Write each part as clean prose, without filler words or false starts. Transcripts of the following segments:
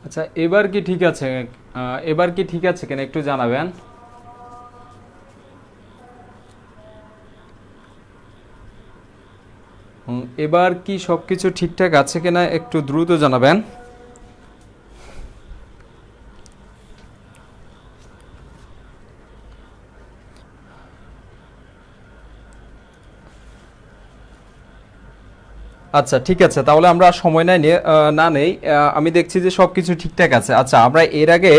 আচ্ছা, এবার কি ঠিক আছে? এবার কি ঠিক আছে কেন একটু জানাবেন। এবার কি সব কিছু ঠিকঠাক আছে কিনা একটু দ্রুত জানাবেন। আচ্ছা ঠিক আছে, তাহলে আমরা আর সময় নাই না নেই। আমি দেখছি যে সব কিছু ঠিকঠাক আছে। আচ্ছা, আমরা এর আগে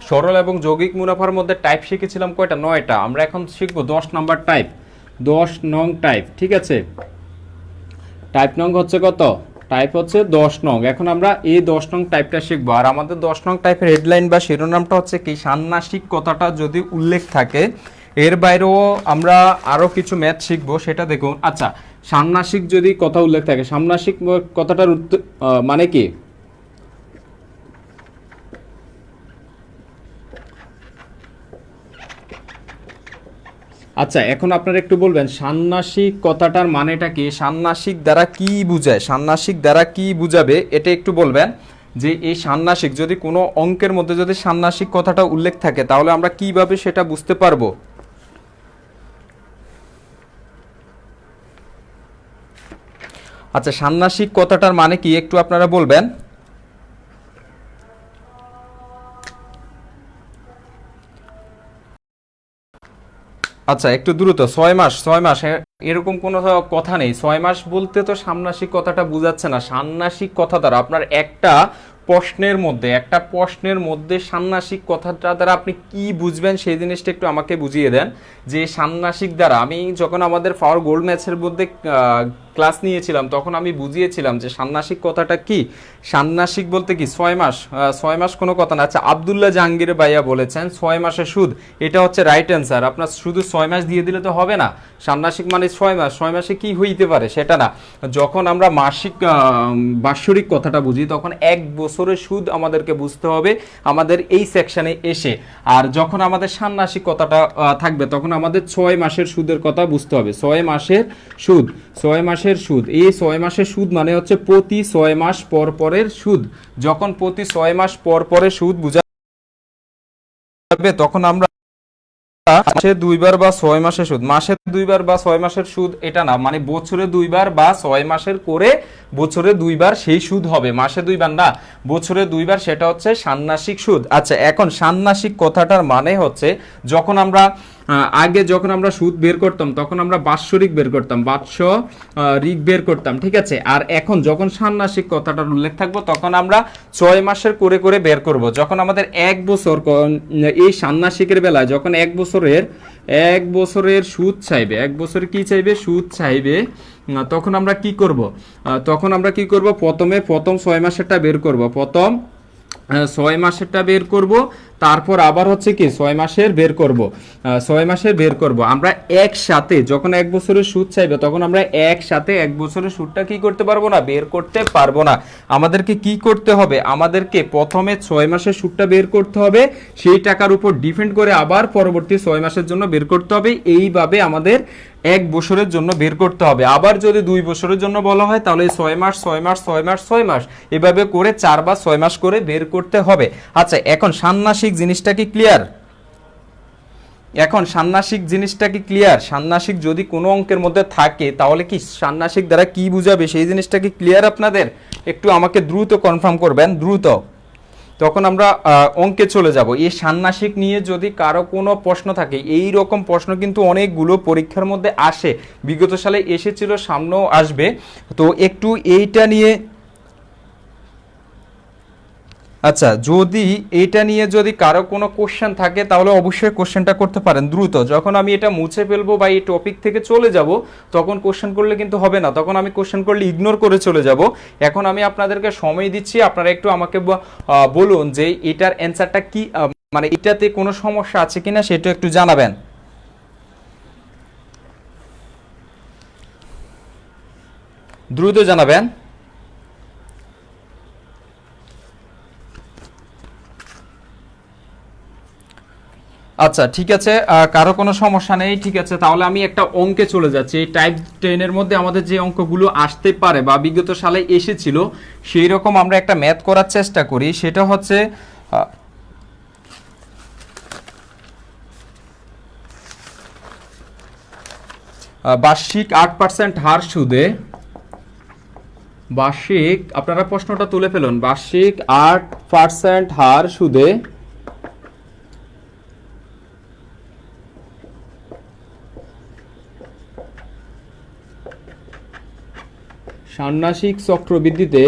সরল এবং যৌগিক মুনাফার মধ্যে টাইপ শিখেছিলাম কয়টা? 9টা। আমরা এখন শিখবো 10 নম্বর টাইপ, 10 নং টাইপ। ঠিক আছে, টাইপ নং হচ্ছে কত? টাইপ হচ্ছে 10 নং। এখন আমরা এই 10 নং টাইপটা শিখবো। আর আমাদের 10 নং টাইপের হেডলাইন বা শিরোনামটা হচ্ছে কি, ষান্মাসিক কথাটা যদি উল্লেখ থাকে। এর বাইরেও আমরা আরও কিছু ম্যাথ শিখবো, সেটা দেখুন। আচ্ছা, ষান্মাসিক যদি কথা উল্লেখ থাকে, ষান্মাসিক কথাটার মানে কি? আচ্ছা, এখন আপনারা একটু বলবেন ষান্মাসিক কথাটার মানেটা কি, ষান্মাসিক দ্বারা কি বুঝায়, ষান্মাসিক দ্বারা কি বুঝাবে, এটা একটু বলবেন। যে এই ষান্মাসিক যদি কোনো অঙ্কের মধ্যে যদি ষান্মাসিক কথাটা উল্লেখ থাকে, তাহলে আমরা কিভাবে সেটা বুঝতে পারবো? আচ্ছা, ষান্মাসিক কথাটার মানে কি একটু আপনারা বলবেন। আচ্ছা, একটু দ্রুত। 6 মাস, 6 মাস এরকম কোনো কথা নেই। 6 মাস বলতে তো ষান্মাসিক কথাটা বুঝাচ্ছে না। ষান্মাসিক কথা দ্বারা আপনার একটা প্রশ্নের মধ্যে ষান্মাসিক কথাটা দ্বারা আপনি কি বুঝবেন সেই জিনিসটা একটু আমাকে বুঝিয়ে দেন। যে ষান্মাসিক দ্বারা, আমি যখন আমাদের পাওয়ার গোল্ড ম্যাথসের মধ্যে ক্লাস নিয়েছিলাম, তখন আমি বুঝিয়েছিলাম যে ষান্মাসিক কথাটা কি। ষান্মাসিক বলতে কি 6 মাস। 6 মাস কোনো কথা না। আচ্ছা, আব্দুল্লাহ জাহাঙ্গীর ভাইয়া বলেছেন 6 মাসের সুদ, এটা হচ্ছে রাইট অ্যান্সার। আপনার শুধু 6 মাস দিয়ে দিলে তো হবে না। ষান্মাসিক মানে 6 মাস। 6 মাসে কি হইতে পারে সেটা না। যখন আমরা মাসিক বাৎসরিক কথাটা বুঝি, তখন 1 বছরের সুদ আমাদেরকে বুঝতে হবে আমাদের এই সেকশনে এসে। আর যখন আমাদের ষান্মাসিক কথাটা থাকবে, তখন আমাদের 6 মাসের সুদের কথা বুঝতে হবে। 6 মাসের সুদ, 6 মাসের সুদ। এই 6 মাসের সুদ মানে হচ্ছে প্রতি 6 মাস পর পরের সুদ। যখন প্রতি 6 মাস পর পরের সুদ বুঝাবে, তখন আমরা মাসে 2বার বা 6 মাসের সুদ, মাসে 2বার বা 6 মাসের সুদ এটা না, মানে বছরে 2বার বা 6 মাসের করে বছরে 2বার সেই সুদ হবে। মাসে 2বার না, বছরে 2বার, সেটা হচ্ছে ষান্মাসিক সুদ। আচ্ছা, এখন ষান্মাসিক কথাটার মানে হচ্ছে, যখন আমরা আগে যখন আমরা সুদ বের করতাম, তখন আমরা বাৎসরিক বের করতাম, বাৎসরিক বের করতাম। ঠিক আছে, আর এখন যখন ষান্মাসিক কথাটার উল্লেখ থাকবো, তখন আমরা 6 মাসের করে করে বের করব। যখন আমাদের 1 বছর এই ষান্মাসিকের বেলায় যখন 1 বছরের সুদ চাইবে, 1 বছর কি চাইবে? সুদ চাইবে। তখন আমরা কি করব? প্রথম 6 মাসেরটা বের করব। প্রথম 6 মাসেরটা বের করব, তারপর আবার হচ্ছে কি 6 মাসের বের করব। 6 মাসের বের করব আমরা একসাথে। যখন 1 বছরের সুদ চাইবে, তখন আমরা একসাথে 1 বছরের সুদটা কি করতে পারবো না? বের করতে পারবো না। আমাদেরকে কি করতে হবে? আমাদেরকে প্রথমে 6 মাসের সুদটা বের করতে হবে, সেই টাকার উপর ডিপেন্ড করে আবার পরবর্তী 6 মাসের জন্য বের করতে হবে। এইভাবে আমাদের 1 বছরের জন্য বের করতে হবে। আবার যদি 2 বছরের জন্য বলা হয়, তাহলে 6 মাস 6 মাস 6 মাস 6 মাস এভাবে করে 4 বা 6 মাস করে বের করতে হবে। আচ্ছা, এখন ষান্মাসিক জিনিসটা কি ক্লিয়ার? এখন ষান্মাসিক জিনিসটা কি ক্লিয়ার? ষান্মাসিক যদি কোনো অঙ্কের মধ্যে থাকে, তাহলে কি ষান্মাসিক দ্বারা কি বুঝাবে সেই জিনিসটা কি ক্লিয়ার আপনাদের? একটু আমাকে দ্রুত কনফার্ম করবেন, দ্রুত। তখন আমরা অঙ্কে চলে যাব। এই ষান্মাসিক নিয়ে যদি কারো কোনো প্রশ্ন থাকে, এই রকম প্রশ্ন কিন্তু অনেকগুলো পরীক্ষার মধ্যে আসে, বিগত সালে এসেছিল, সামনেও আসবে। তো একটু এইটা নিয়ে, আচ্ছা, যদি এটা নিয়ে যদি কারো কোনো কোশ্চেন থাকে, তাহলে অবশ্যই কোশ্চেনটা করতে পারেন দ্রুত। যখন আমি এটা মুছে ফেলবো বা এই টপিক থেকে চলে যাব, তখন কোশ্চেন করলে কিন্তু হবে না। তখন আমি কোশ্চেন করলে ইগনোর করে চলে যাব। এখন আমি আপনাদেরকে সময় দিচ্ছি, আপনারা একটু আমাকে বলুন যে এটার অ্যান্সারটা কি, মানে এটাতে কোনো সমস্যা আছে কিনা সেটা একটু জানাবেন, দ্রুত জানাবেন। আচ্ছা ঠিক আছে, কারো কোনো সমস্যা নেই, ঠিক আছে। তাহলে আমি একটা অঙ্কে চলে যাচ্ছি। এই টাইপ 10 এর মধ্যে আমাদের যে অঙ্কগুলো আসতে পারে বা বিগত সালে এসেছিল সেই রকম আমরা একটা ম্যাথ করার চেষ্টা করি। সেটা হচ্ছে বার্ষিক 8% হার সুদে, বার্ষিক, আপনারা প্রশ্নটা তুলে ফেলুন, বার্ষিক 8% হার সুদে ষান্মাসিক চক্রবৃদ্ধিতে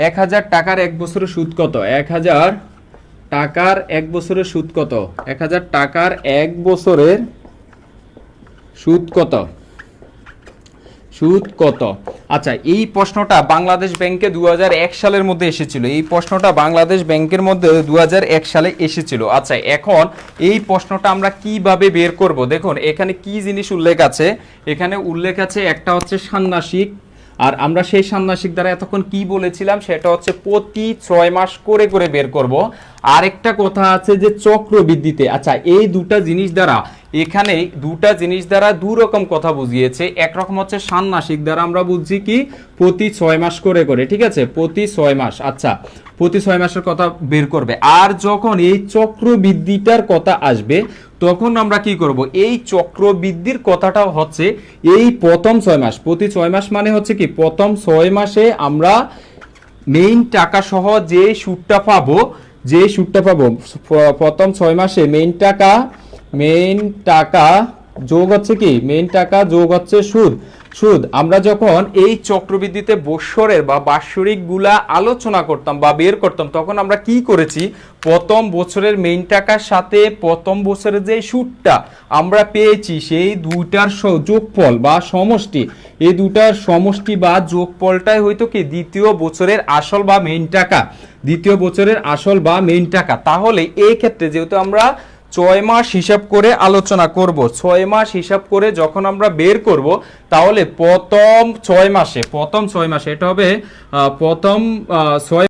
1000 টাকার এক বছরের সুদ কত? 1000 টাকার এক বছরের সুদ কত? 1000 টাকার এক বছরের সুদ কত? সুদ কত? আচ্ছা, এই প্রশ্নটা বাংলাদেশ ব্যাংকে 2001 সালের মধ্যে এসেছিল। এই প্রশ্নটা বাংলাদেশ ব্যাংকের মধ্যে 2001 সালে এসেছিল। আচ্ছা, এখন এই প্রশ্নটা আমরা কিভাবে বের করব? দেখুন এখানে কি জিনিস উল্লেখ আছে। এখানে উল্লেখ আছে একটা হচ্ছে ষান্মাসিক, আর আমরা সেই ষান্মাসিক দ্বারা এতক্ষণ কি বলেছিলাম সেটা হচ্ছে প্রতি 6 মাস করে করে বের করব। আরেকটা কথা আছে যে চক্রবৃদ্ধিতে। আচ্ছা, এই দুটা জিনিস দ্বারা, এখানে দুটা জিনিস দ্বারা দু রকম কথা বুঝিয়েছে। একরকম হচ্ছে ষান্মাসিক দ্বারা আমরা বুঝছি কি প্রতি 6 মাস করে করে, ঠিক আছে, প্রতি 6 মাস। আচ্ছা, প্রতি 6 মাসের কথা বের করবে। আর যখন এই চক্রবৃদ্ধিটার কথা আসবে তখন আমরা কি করব? এই চক্রবৃদ্ধির কথাটা হচ্ছে এই প্রথম 6 মাস, প্রতি 6 মাস মানে হচ্ছে কি প্রথম 6 মাসে আমরা মেইন টাকা সহ যে সুদটা পাবো, যে সুদটা পাবো প্রথম 6 মাসে মেইন টাকা যোগ হচ্ছে কি, মেইন টাকা যোগ হচ্ছে সুদ। সুদ আমরা যখন এই চক্রবৃদ্ধিতে বৎসরের বা বাৎসরিক গুলা আলোচনা করতাম বা বের করতাম, তখন আমরা কি করেছি, প্রথম বছরের মেইন টাকার সাথে প্রথম বছরের যে সুদটা আমরা পেয়েছি সেই দুইটার যোগফল বা সমষ্টি, এই দুটার সমষ্টি বা যোগফলটাই হয়তো কি দ্বিতীয় বছরের আসল বা মেইন টাকা, দ্বিতীয় বছরের আসল বা মেইন টাকা। তাহলে এই ক্ষেত্রে যেহেতু আমরা 6 মাস হিসাব করে আলোচনা করব, 6 মাস হিসাব করে যখন আমরা বের করব, তাহলে প্রথম 6 মাসে এটা হবে প্রথম 6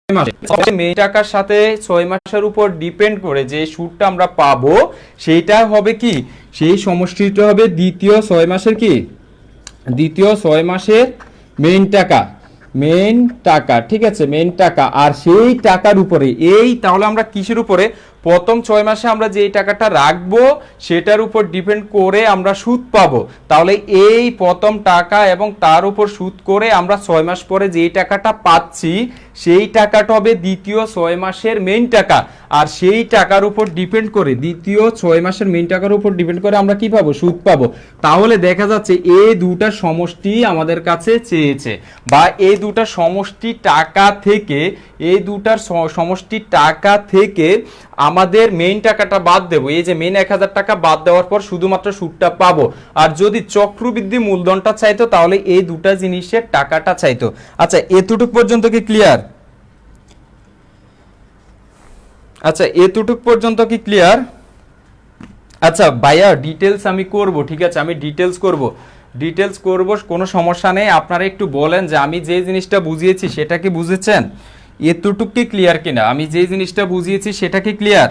মাসে মেইন টাকার সাথে 6 মাসের উপর ডিপেন্ড করে যে সুদটা আমরা পাবো সেইটা হবে কি, সেই সমষ্টিটা হবে দ্বিতীয় 6 মাসের কি, দ্বিতীয় 6 মাসের মেইন টাকা, মেইন টাকা, ঠিক আছে, মেইন টাকা। আর সেই টাকার উপরে এই, তাহলে আমরা কিসের উপরে, প্রথম 6 মাসে আমরা যেই টাকাটা রাখবো সেটার উপর ডিপেন্ড করে আমরা সুদ পাবো। তাহলে এই প্রথম টাকা এবং তার উপর সুদ করে আমরা 6 মাস পরে যেই টাকাটা পাচ্ছি সেই টাকাটা হবে দ্বিতীয় 6 মাসের মেইন টাকা। আর সেই টাকার উপর ডিপেন্ড করে, দ্বিতীয় 6 মাসের মেইন টাকার উপর ডিপেন্ড করে আমরা কি পাবো, সুদ পাবো। তাহলে দেখা যাচ্ছে এই দুটা সমষ্টি আমাদের কাছে চেয়েছে, বা এই দুটা সমষ্টি টাকা থেকে, এই দুটার সমষ্টি টাকা থেকে আমাদের মেইন টাকাটা বাদ দেবো। এই যে মেইন 1000 টাকা বাদ দেওয়ার পর শুধুমাত্র সুদটা পাবো। আর যদি চক্রবৃদ্ধি মূলধনটা চাইতো তাহলে এই দুটা জিনিসের টাকাটা চাইতো। আচ্ছা, এতটুক পর্যন্ত কি ক্লিয়ার? আচ্ছা, এতটুক পর্যন্ত কি ক্লিয়ার? আচ্ছা ভাইয়া, ডিটেলস আমি করব, ঠিক আছে, আমি ডিটেলস করব, কোনো সমস্যা নেই। আপনারা একটু বলেন যে আমি যে জিনিসটা বুঝিয়েছি সেটা কি বুঝেছেন, এতটুকু কি ক্লিয়ার কিনা, আমি যে জিনিসটা বুঝিয়েছি সেটা কি ক্লিয়ার?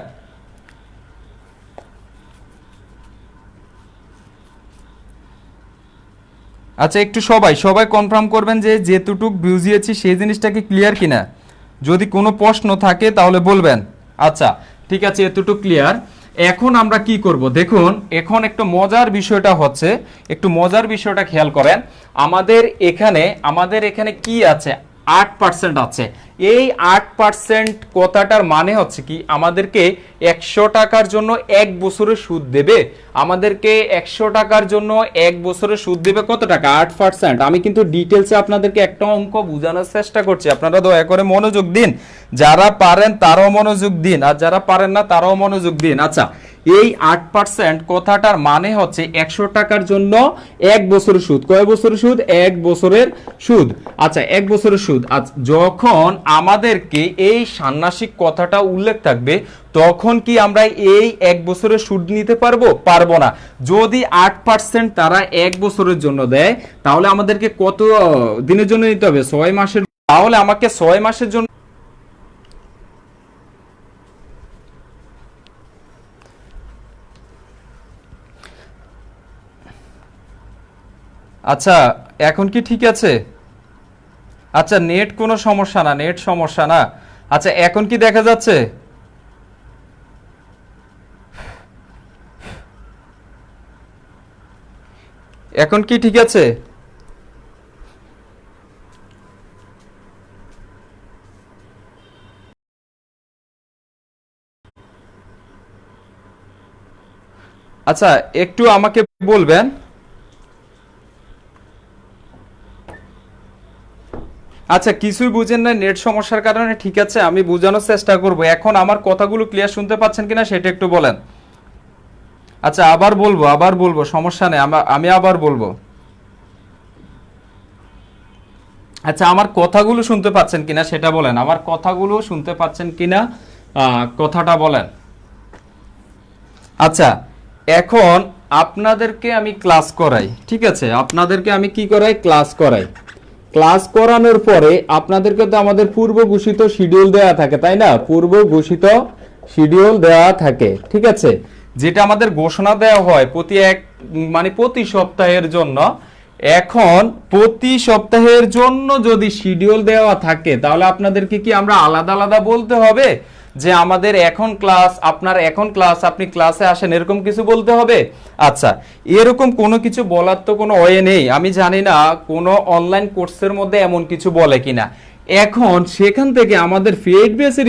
আচ্ছা, একটু সবাই কনফার্ম করবেন যে যেটুকু বুঝিয়েছি সেই জিনিসটা কি ক্লিয়ার কিনা। যদি কোনো প্রশ্ন থাকে তাহলে বলবেন। আচ্ছা ঠিক আছে, এতটুকু ক্লিয়ার। এখন আমরা কি করব দেখুন, এখন একটু মজার বিষয়টা হচ্ছে, একটু মজার বিষয়টা খেয়াল করেন। আমাদের এখানে কি আছে, 8% আছে। এই 8% কথাটার মানে হচ্ছে কি, আমাদেরকে 100 টাকার জন্য 1 বছরের সুদ দেবে, আমাদেরকে 100 টাকার জন্য 1 বছরের সুদ দেবে কত টাকা, 8%। আমি কিন্তু ডিটেলসে আপনাদেরকে একটা অঙ্ক বোঝানোর চেষ্টা করছি, আপনারা দয়া করে মনোযোগ দিন, যারা পারেন তারাও মনোযোগ দিন, আর যারা পারেন না তারাও মনোযোগ দিন। আচ্ছা, এই 8% কথাটার মানে হচ্ছে 100 টাকার জন্য 1 বছরের সুদ। কয় বছরের সুদ? 1 বছরের সুদ। আচ্ছা 1 বছরের সুদ। আচ্ছা যখন আমাদেরকে এই ষান্মাসিক কথাটা উল্লেখ থাকবে তখন কি আমরা এই 1 বছরের সুদ নিতে পারবো? পারবো না। যদি 8% তারা 1 বছরের জন্য দেয় তাহলে আমাদেরকে কত দিনের জন্য নিতে হবে? 6 মাসের। তাহলে আমাকে 6 মাসের জন্য। আচ্ছা এখন কি ঠিক আছে? আচ্ছা নেট কোনো সমস্যা না, নেট সমস্যা না। আচ্ছা এখন কি দেখা যাচ্ছে? এখন কি ঠিক আছে? আচ্ছা একটু আমাকে বলবেন। আচ্ছা কিছুই বুঝেন না নেট সমস্যার কারণে, ঠিক আছে আমি বোঝানোর চেষ্টা করব। এখন আমার কথাগুলো ক্লিয়ার শুনতে পাচ্ছেন কিনা সেটা একটু বলেন। আচ্ছা আবার বলবো সমস্যা নেই, আমি আবার বলবো। আচ্ছা আমার কথাগুলো শুনতে পাচ্ছেন কিনা সেটা বলেন, আমার কথাগুলো শুনতে পাচ্ছেন কিনা কথাটা বলেন। আচ্ছা এখন আপনাদেরকে আমি ক্লাস করাই, ঠিক আছে আপনাদেরকে আমি কি করাই? ক্লাস করাই। ক্লাস করানোর পরে আপনাদেরকে তো আমাদের পূর্ব ঘোষিত শিডিউল দেওয়া থাকে, তাই না? পূর্ব ঘোষিত শিডিউল দেওয়া থাকে, ঠিক আছে, যেটা আমাদের ঘোষণা দেওয়া হয় প্রতি সপ্তাহের জন্য। এখন প্রতি সপ্তাহের জন্য যদি শিডিউল দেওয়া থাকে তাহলে আপনাদেরকে কি আমরা আলাদা আলাদা বলতে হবে যে আমাদের এখন ক্লাস, আপনার এখন ক্লাস, আপনি ক্লাসে আসেন, এরকম কিছু বলতে হবে? আচ্ছা এরকম কোনো কিছু বলার তো কোনো ওয়ে নেই। আমি জানি না কোনো অনলাইন কোর্সের মধ্যে এমন কিছু বলে কিনা। এখন সেখান থেকে আমাদের পেইড বেসের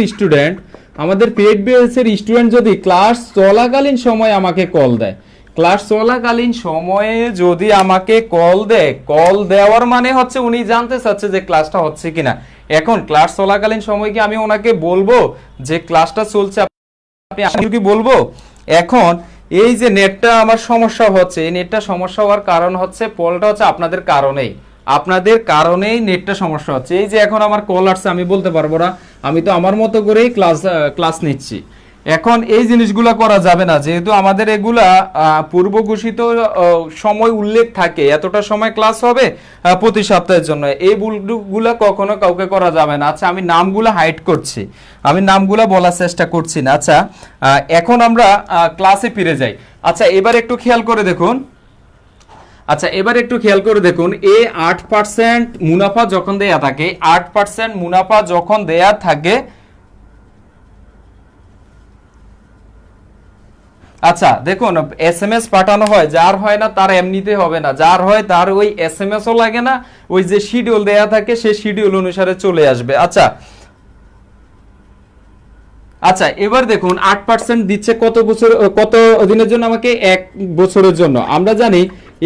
স্টুডেন্ট যদি ক্লাস চলাকালীন সময় আমাকে কল দেয়, ক্লাস চলাকালীন সময়ে যদি আমাকে কল দেয়, কল দেওয়ার মানে হচ্ছে উনি জানতে চাচ্ছে যে ক্লাসটা হচ্ছে কিনা। এখন ক্লাস চলাকালীন সময় কি আমি ওনাকে বলবো যে ক্লাসটা চলছে, আপনি আসলে কি বলবো? এখন এই যে নেটটা আমার সমস্যা হচ্ছে, এই নেটটা সমস্যা হওয়ার কারণ হচ্ছে, পলটা হচ্ছে আপনাদের কারণেই নেটটা সমস্যা হচ্ছে। এই যে এখন আমার কল আসছে, আমি বলতে পারবো না, আমি তো আমার মতো করেই ক্লাস নিচ্ছি। এখন এই জিনিসগুলো করা যাবে না, যেহেতু আমাদের এগুলা পূর্ব ঘোষিত সময় উল্লেখ থাকে, এতটা সময় ক্লাস হবে প্রতি সপ্তাহের জন্য, এই ভুলগুলা কখনো কাউকে করা যাবে না। আচ্ছা আমি নামগুলা হাইড করছি, আমি নামগুলা বলার চেষ্টা করছি না। আচ্ছা এখন আমরা ক্লাসে ফিরে যাই। আচ্ছা এবার একটু খেয়াল করে দেখুন, এই 8% মুনাফা যখন দেয়া থাকে, 8% মুনাফা যখন দেয়া থাকে, আচ্ছা দেখুন SMS পাঠানো হয়, যার হয় না তার এমনিতে হবে না, যার হয় তার ওই SMS ও লাগে না, ওই যে শিডিউল দেয়া থাকে সেই শিডিউল অনুসারে চলে আসবে। আচ্ছা আচ্ছা এবার দেখুন 8% দিচ্ছে কত দিনের জন্য? আমাকে 1 বছরের জন্য। আমরা জানি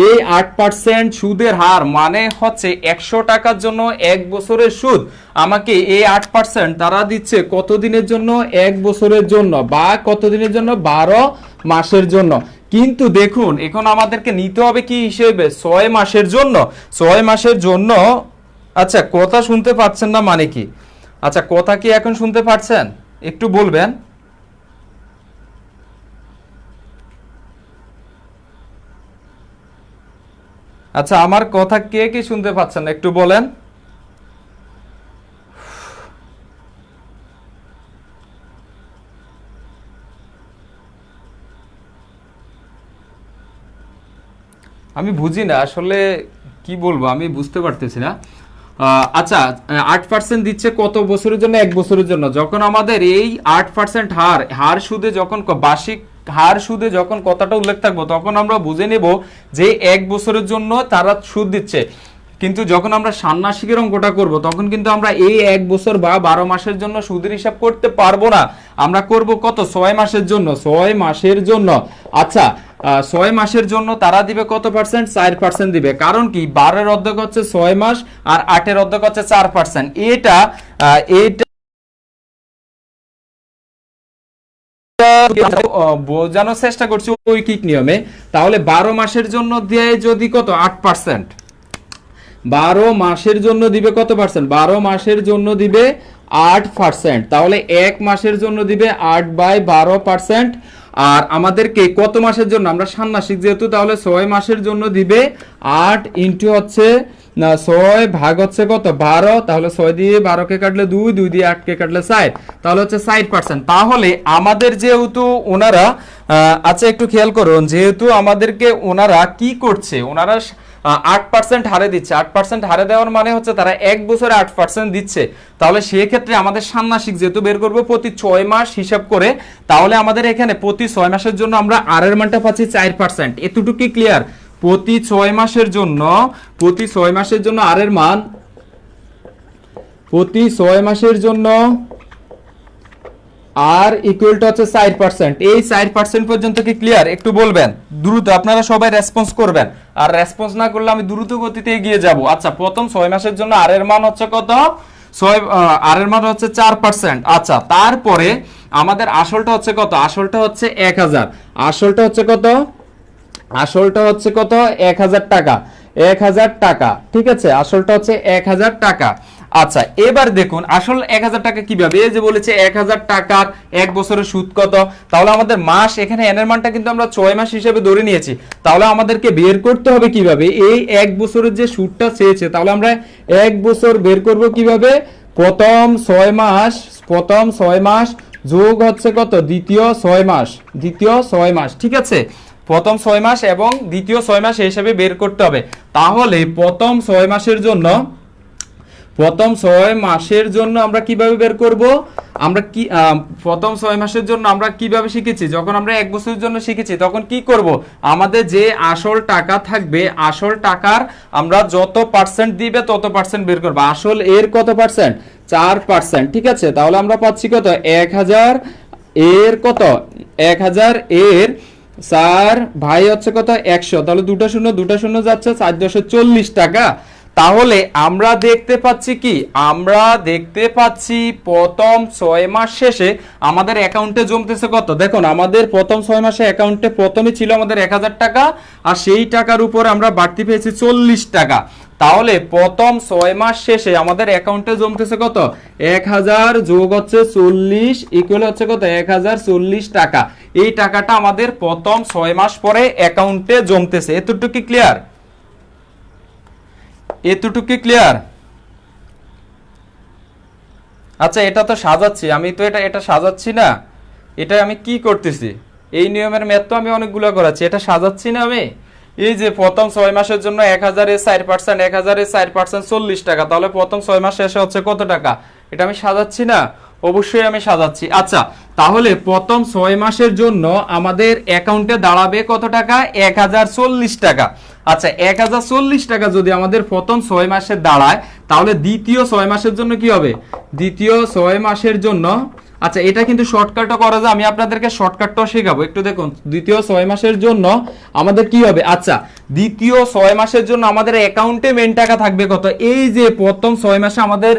এই 8% সুদের হার মানে হচ্ছে 100 টাকার জন্য 1 বছরের সুদ। আমাকে এই 8% তারা দিচ্ছে কত দিনের জন্য? 1 বছরের জন্য, বা কত দিনের জন্য? 12 মাসের জন্য। কিন্তু দেখুন এখন আমাদেরকে নিতে হবে কি হিসেবে? 6 মাসের জন্য, 6 মাসের জন্য। আচ্ছা কথা শুনতে পাচ্ছেন না মানে কি? আচ্ছা কথা কি এখন শুনতে পাচ্ছেন? একটু বলবেন। আচ্ছা আমার কথা কে কি শুনতে পাচ্ছেন একটু বলেন। আমি বুঝি না আসলে কি বলবো, আমি বুঝতে পারতেছি না। আচ্ছা 8% দিচ্ছে কত বছরের জন্য? 1 বছরের জন্য। যখন আমাদের এই 8% হার সুদে যখন বার্ষিক হার সুদে যখন কথাটা উল্লেখ থাকবো তখন আমরা বুঝে নেব যে 1 বছরের জন্য তারা সুদ দিচ্ছে। কিন্তু যখন আমরা ষান্মাসিকের অঙ্কটা করব তখন কিন্তু আমরা এই 1 বছর বা 12 মাসের জন্য সুদের হিসাব করতে পারবো না। আমরা করব কত? 6 মাসের জন্য, 6 মাসের জন্য। আচ্ছা 6 মাসের জন্য তারা দিবে কত পার্সেন্ট? 4% দিবে। কারণ কি? 12 এর অর্ধেক হচ্ছে 6 মাস আর 8 এর অর্ধেক হচ্ছে 4%। এটা বোঝানোর চেষ্টা করছি ঐকিক নিয়মে। তাহলে 12 মাসের জন্য দেয় যদি কত 8%, 12 মাসের জন্য দিবে কত পার্সেন্ট, 12 মাসের জন্য দিবে 8%। তাহলে এক মাসের জন্য দিবে 8/12%। আর আমাদেরকে কত মাসের জন্য, আমরা ষান্মাসিক যেহেতু, তাহলে 6 মাসের জন্য দিবে 8 ইন্টু হচ্ছে না 6 ভাগ হচ্ছে কত 12। তাহলে 6 দিয়ে 12 কে কাটলে 2, 2 দিয়ে 8 কে কাটলে 4, তাহলে হচ্ছে 60%। তাহলে আমাদের যেহেতু ওনারা আচ্ছা একটু খেয়াল করুন, যেহেতু আমাদেরকে ওনারা কি করছে, ওনারা 8% হারে দিচ্ছে। 8% হারে দেওয়ার মানে হচ্ছে তারা এক বছরে 8% দিচ্ছে। তাহলে সেক্ষেত্রে আমাদের ষান্মাসিক যেহেতু বের করবো প্রতি 6 মাস হিসাব করে, তাহলে আমাদের এখানে প্রতি 6 মাসের জন্য আমরা আর এর মানটা পাচ্ছি 4%। এতটুকু ক্লিয়ার? প্রতি 6 মাসের জন্য, প্রতি 6 মাসের জন্য আর এর মান, প্রতি 6 মাসের জন্য আর ইকুয়াল টু হচ্ছে 4%। এই 4% পর্যন্ত কি ক্লিয়ার? একটু বলবেন দ্রুত, আপনারা সবাই রেসপন্স করবেন, আর রেসপন্স না করলে আমি দ্রুত গতিতে এগিয়ে যাব। আচ্ছা, প্রথম 6 মাসের জন্য আর এর মান হচ্ছে কত, আর এর মান হচ্ছে 4%। আচ্ছা, তারপরে আমাদের আসলটা হচ্ছে কত, আসলটা হচ্ছে 1000, আসলটা হচ্ছে কত, আসলটা হচ্ছে কত 1000 টাকা, 1000 টাকা, ঠিক আছে, আসলটা হচ্ছে 1000 টাকা। আচ্ছা, এবার দেখুন আসল 1000 টাকা কিভাবে, এই যে বলেছে 1000 টাকার এক বছরের সুদ কত, তাহলে আমাদের মাস এখানে এন এর মানটা কিন্তু আমরা 6 মাস হিসেবে ধরে নিয়েছি। তাহলে আমাদেরকে বের করতে হবে কিভাবে, এই এক বছরের যে সুদটা চেয়েছে, তাহলে আমরা এক বছর বের করব কিভাবে, প্রথম 6 মাস, প্রথম 6 মাস যোগ হচ্ছে কত দ্বিতীয় 6 মাস, দ্বিতীয় 6 মাস, ঠিক আছে, প্রথম 6 মাস এবং দ্বিতীয় 6 মাস হিসেবে বের করতে হবে। তাহলে প্রথম 6 মাসের জন্য, প্রথম 6 মাসের জন্য আমরা কিভাবে বের করব, আমরা কি প্রথম 6 মাসের জন্য আমরা কিভাবে শিখেছি, যখন আমরা এক বছরের জন্য শিখেছি তখন কি করব, আমাদের যে আসল টাকা থাকবে, আসল টাকার আমরা যত পার্সেন্ট দিবে তত পার্সেন্ট বের করব। আসল এর কত পার্সেন্ট, 4%, ঠিক আছে। তাহলে আমরা পাচ্ছি কত 1000 এর কত, 1000 এর 4 ভাই হচ্ছে কত 100, তাহলে দুটো শূন্য যাচ্ছে 440 টাকা। তাহলে আমরা দেখতে পাচ্ছি কি, আমরা দেখতে পাচ্ছি প্রথম 6 মাস শেষে আমাদের অ্যাকাউন্টে জমতেছে কত, দেখুন আমাদের প্রথম 6 মাসে অ্যাকাউন্টে প্রথমে ছিল আমাদের 1000 টাকা, আর সেই টাকার উপর আমরা বাড়তি পেয়েছি 40 টাকা। তাহলে প্রথম 6 মাস শেষে আমাদের অ্যাকাউন্টে জমতেছে কত, 1000 যোগ হচ্ছে 40 ইকুয়াল হচ্ছে কত 1040 টাকা। এই টাকাটা আমাদের প্রথম 6 মাস পরে অ্যাকাউন্টে জমতেছে। এতটুকু ক্লিয়ার, এতটুকু ক্লিয়ার? আচ্ছা, এটা তো সাজাচ্ছি আমি, তো এটা সাজাচ্ছি না, এটা আমি কি করতেছি, এই নিয়মের ম্যাথ তো আমি অনেকগুলো করাচ্ছি, এটা সাজাচ্ছি না আমি। এই যে প্রথম 6 মাসের জন্য 1000 এর 4%, 1000 এর 4% 40 টাকা, তাহলে প্রথম 6 মাস শেষে হচ্ছে কত টাকা, এটা আমি সাজাচ্ছি না, অবশ্যই আমি সাজাচ্ছি। আচ্ছা, তাহলে প্রথম 6 মাসের জন্য আমাদের অ্যাকাউন্টে দাঁড়াবে কত টাকা, 1040 টাকা। আচ্ছা, 1040 টাকা যদি আমাদের প্রথম 6 মাসে দাঁড়ায়, তাহলে দ্বিতীয় 6 মাসের জন্য কি হবে, দ্বিতীয় 6 মাসের জন্য, আচ্ছা এটা কিন্তু শর্টকাটও করা যায়, আমি আপনাদেরকে শর্টকাটটাও শেখাবো, একটু দেখুন। দ্বিতীয় 6 মাসের জন্য আমাদের কি হবে, আচ্ছা দ্বিতীয় 6 মাসের জন্য আমাদের অ্যাকাউন্টে মেন টাকা থাকবে কত, এই যে প্রথম 6 মাসে আমাদের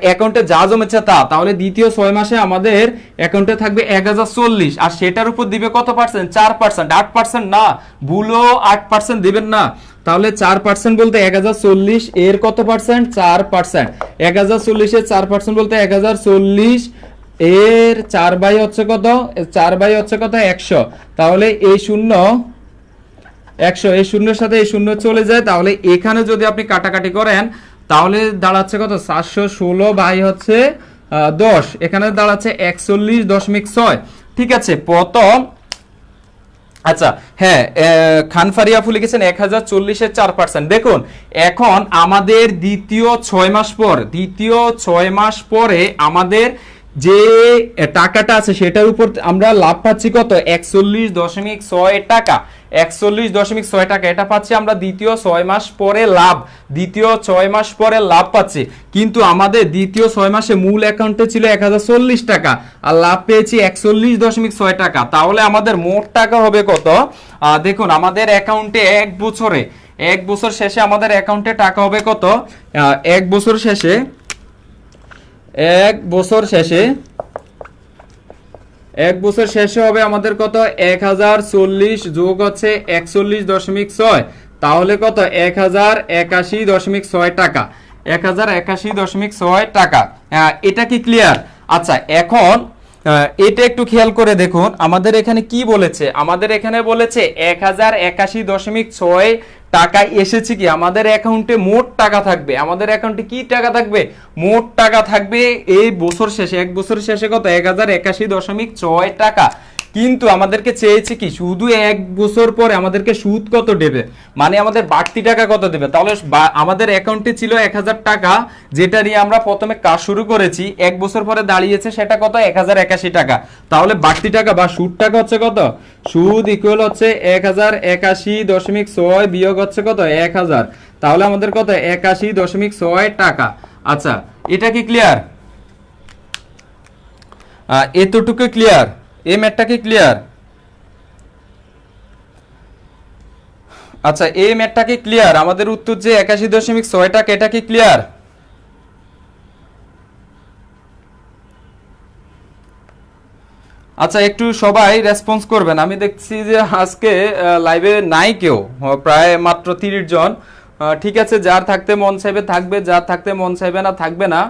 অ্যাকাউন্টে যা জমেছে তা, তাহলে দ্বিতীয় 6 মাসে আমাদের অ্যাকাউন্টে থাকবে 1040, আর সেটার উপর দিবে কত পার্সেন্ট, 4%, 8% না, ভুলো 8% দিবেন না। তাহলে 4% বলতে 1040 এর কত পার্সেন্ট, 4%, 1040 এর 4% বলতে 1040 এর 4 বাই হচ্ছে কত, 4 বাই হচ্ছে কত 100। তাহলে এই শূন্য 100, এই শূন্যের সাথে এই শূন্য চলে যায়, তাহলে এখানে যদি আপনি কাটাকাটি করেন তাহলে দাঁড়াচ্ছে কত 416 বাই হচ্ছে 10, এখানে দাঁড়াচ্ছে 41.6, ঠিক আছে। প্রথম, আচ্ছা হ্যাঁ, খানফারিয়া আপু লিখেছেন 1040 এর 4%। দেখুন এখন আমাদের দ্বিতীয় 6 মাস পর, দ্বিতীয় 6 মাস পরে আমাদের যে টাকাটা আছে সেটার উপর আমরা লাভ পাচ্ছি কত, 41.6 টাকা, 41.6 টাকা, এটা পাচ্ছি আমরা দ্বিতীয় 6 মাস পরে লাভ, দ্বিতীয় 6 মাস পরে লাভ পাচ্ছি। কিন্তু আমাদের দ্বিতীয় 6 মাসে মূল অ্যাকাউন্টে ছিল 1040 টাকা, আর লাভ পেয়েছি 41.6 টাকা। তাহলে আমাদের মোট টাকা হবে কত, দেখুন আমাদের অ্যাকাউন্টে এক বছর শেষে আমাদের অ্যাকাউন্টে টাকা হবে কত, এক বছর শেষে এক বছর শেষে হবে আমাদের কত, 1040 যোগ হচ্ছে 41.6, তাহলে কত, 1081.6 টাকা, 1081.6 টাকা। এটা কি ক্লিয়ার? আচ্ছা এখন এটা একটু খেয়াল করে দেখুন আমাদের এখানে কি বলেছে, আমাদের এখানে বলেছে 1081.6 টাকা এসেছে কি আমাদের অ্যাকাউন্টে মোট টাকা থাকবে, আমাদের অ্যাকাউন্টে কি টাকা থাকবে, মোট টাকা থাকবে এই বছর শেষে, এক বছর শেষে কত, 1081.6 টাকা। কিন্তু আমাদেরকে চেয়েছে কি শুধু এক বছর পরে আমাদেরকে সুদ কত দেবে, মানে আমাদের বাড়তি টাকা কত দেবে। তাহলে আমাদের অ্যাকাউন্টে ছিল 1000 টাকা, যেটা নিয়ে আমরা প্রথমে কাজ শুরু করেছি, এক বছর পরে দাঁড়িয়েছে সেটা কত, 1081 টাকা। তাহলে বাড়তি টাকা বা সুদ টাকা হচ্ছে কত, সুদ ইকুয়াল হচ্ছে 1081.6 বিয়োগ হচ্ছে কত, 1000, তাহলে আমাদের কত, 81.6 টাকা। আচ্ছা এটা কি ক্লিয়ার? এতটুকু ক্লিয়ার? এই ম্যাথটা কি ক্লিয়ার? আচ্ছা এই ম্যাথটা কি ক্লিয়ার? আমাদের উত্তর যে 81.6 টাকা, এটা কি ক্লিয়ার? আচ্ছা একটু সবাই রেসপন্স করবেন, আমি দেখছি যে আজকে লাইভে নাই কেউ, প্রায় মাত্র 30 জন। ঠিক আছে, যার থাকতে মন চাইবে থাকবে, যার থাকতে মন চাইবে না থাকবে না,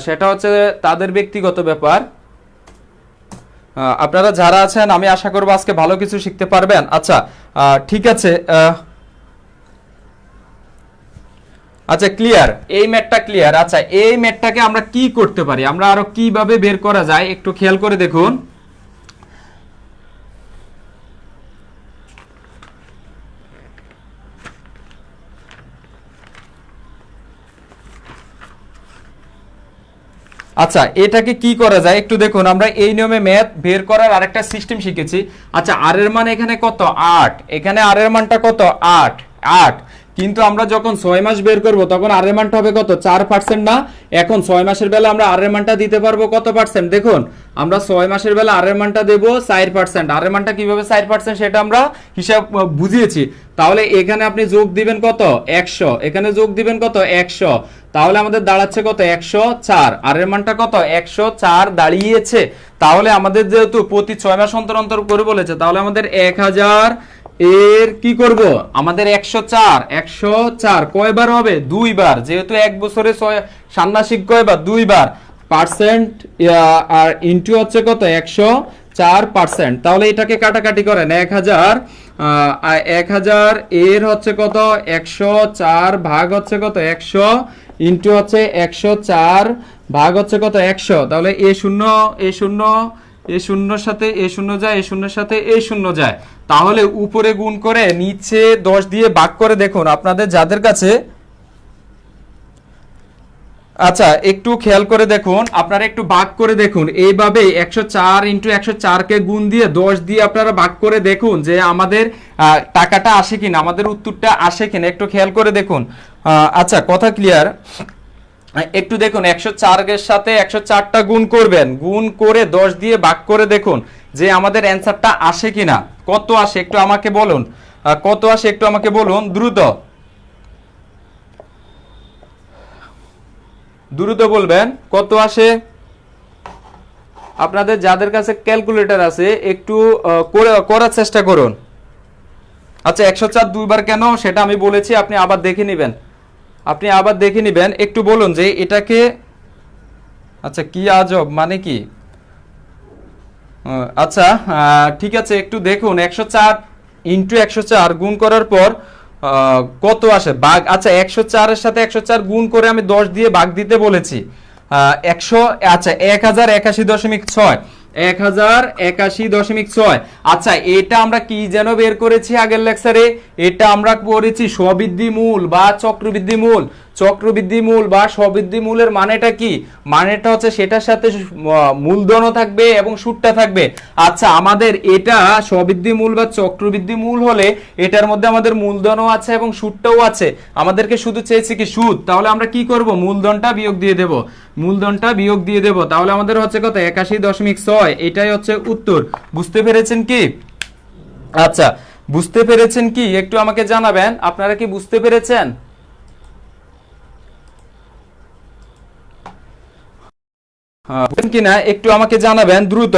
সেটা হচ্ছে তাদের ব্যক্তিগত ব্যাপার। আপনারা যারা আছেন আমি আশা করব আজকে ভালো কিছু শিখতে পারবেন। আচ্ছা ঠিক আছে, আচ্ছা ক্লিয়ার, এই ম্যাথটা ক্লিয়ার। আচ্ছা এই ম্যাথটাকে আমরা কি করতে পারি, আমরা আরো কিভাবে বের করা যায় একটু খেয়াল করে দেখুন। আচ্ছা এটাকে কি করা যায় একটু দেখুন, আমরা এই নিয়মে ম্যাথ বের করার আরেকটা সিস্টেম শিখেছি। আচ্ছা আর এর মান এখানে কত, 8, এখানে আর এর মানটা কত, 8, কিন্তু আমরা যখন 6 মাস বের করব তখন আর এর মানটা হবে কত, 4% না। এখন 6 মাসের বেলা আমরা আর এর মানটা দিতে পারবো কত পার্সেন্ট, দেখুন আমরা 6 মাসের বেলা আর এর মানটা দেব 4%। আর এর মানটা কিভাবে 4% সেটা আমরা হিসাব বুঝিয়েছি। তাহলে এখানে আপনি যোগ দিবেন কত, 100, এখানে যোগ দিবেন কত, 100, তাহলে আমাদের দাঁড়াচ্ছে কত, 104। আর এর মানটা কত, 104 দাঁড়িয়েছে। তাহলে আমাদের যেহেতু প্রতি 6 মাস অন্তর অন্তর করে বলেছে, তাহলে আমাদের 1000 এর কি করব, আমাদের 104 কয়বার হবে, 2 বার, যেহেতু এক বছরে ষান্মাসিক কয়বার, 2 বার, পার্সেন্ট আর ইনটু হচ্ছে কত, 104%। তাহলে এটাকে কাটাকাটি করেন, 1000 এর হচ্ছে কত, 104 ভাগ হচ্ছে কত, 100 ইনটু হচ্ছে 104 ভাগ হচ্ছে কত, 100। তাহলে এ শূন্য এ শূন্য, এ শূন্যর সাথে এ শূন্য যায়, এ শূন্যের সাথে এ শূন্য যায়, তাহলে উপরে গুণ করে নিচে 10 দিয়ে ভাগ করে দেখুন আপনাদের যাদের কাছে। আচ্ছা একটু খেয়াল করে দেখুন, আপনারা একটু ভাগ করে দেখুন এইভাবে 104 ইন্টু 104 কে গুণ দিয়ে 10 দিয়ে আপনারা ভাগ করে দেখুন যে আমাদের টাকাটা আসে কিনা, আমাদের উত্তরটা আসে কিনা, একটু খেয়াল করে দেখুন। আচ্ছা কথা ক্লিয়ার? একটু দেখুন 104 এর সাথে 104টা গুণ করবেন, গুণ করে 10 দিয়ে ভাগ করে দেখুন যে আমাদের অ্যানসারটা আসে কিনা, কত আসে একটু আমাকে বলুন, কত আসে একটু আমাকে বলুন, দ্রুত দ্রুত বলবেন কত আসে। আপনাদের যাদের কাছে ক্যালকুলেটর আছে একটু করার চেষ্টা করুন। আচ্ছা 104 দুইবার কেন সেটা আমি বলেছি, আপনি আবার দেখে নেবেন, আপনি আবার দেখে নেবেন, একটু বলুন যে এটাকে, আচ্ছা কি আজব মানে কি। আচ্ছা ঠিক আছে একটু দেখুন 104 ইন্টু 104 গুণ করার পর কত আসে ভাগ। আচ্ছা 104 এর সাথে 104 গুণ করে আমি 10 দিয়ে ভাগ দিতে বলেছি 100, আচ্ছা 1081.6, 1081.6। আচ্ছা এটা আমরা কি যেন বের করেছি আগের লেকচারে, এটা আমরা করেছি স্ববৃদ্ধি মূল বা চক্রবৃদ্ধি মূল। চক্রবৃদ্ধি মূল বা স্ববৃদ্ধি মূলের মানেটা কি, মানেটা হচ্ছে সেটার সাথে মূলধনও থাকবে এবং সুদটা থাকবে। আচ্ছা আমাদের এটা স্ববৃদ্ধি মূল বা চক্রবৃদ্ধি মূল হলে এটার মধ্যে আমাদের মূলধনও আছে এবং সুদটাও আছে, আমাদেরকে শুধু চেয়েছে কি সুদ। তাহলে আমরা কি করব, মূলধনটা বিয়োগ দিয়ে দেব, মূলধনটা বিয়োগ দিয়ে দেব, তাহলে আমাদের হচ্ছে কত, 81.6। এটাই হচ্ছে উত্তর। বুঝতে পেরেছেন কি? আচ্ছা বুঝতে পেরেছেন কি একটু আমাকে জানাবেন, আপনারা কি বুঝতে পেরেছেন? বুঝলেন কিনা একটু আমাকে জানাবেন দ্রুত।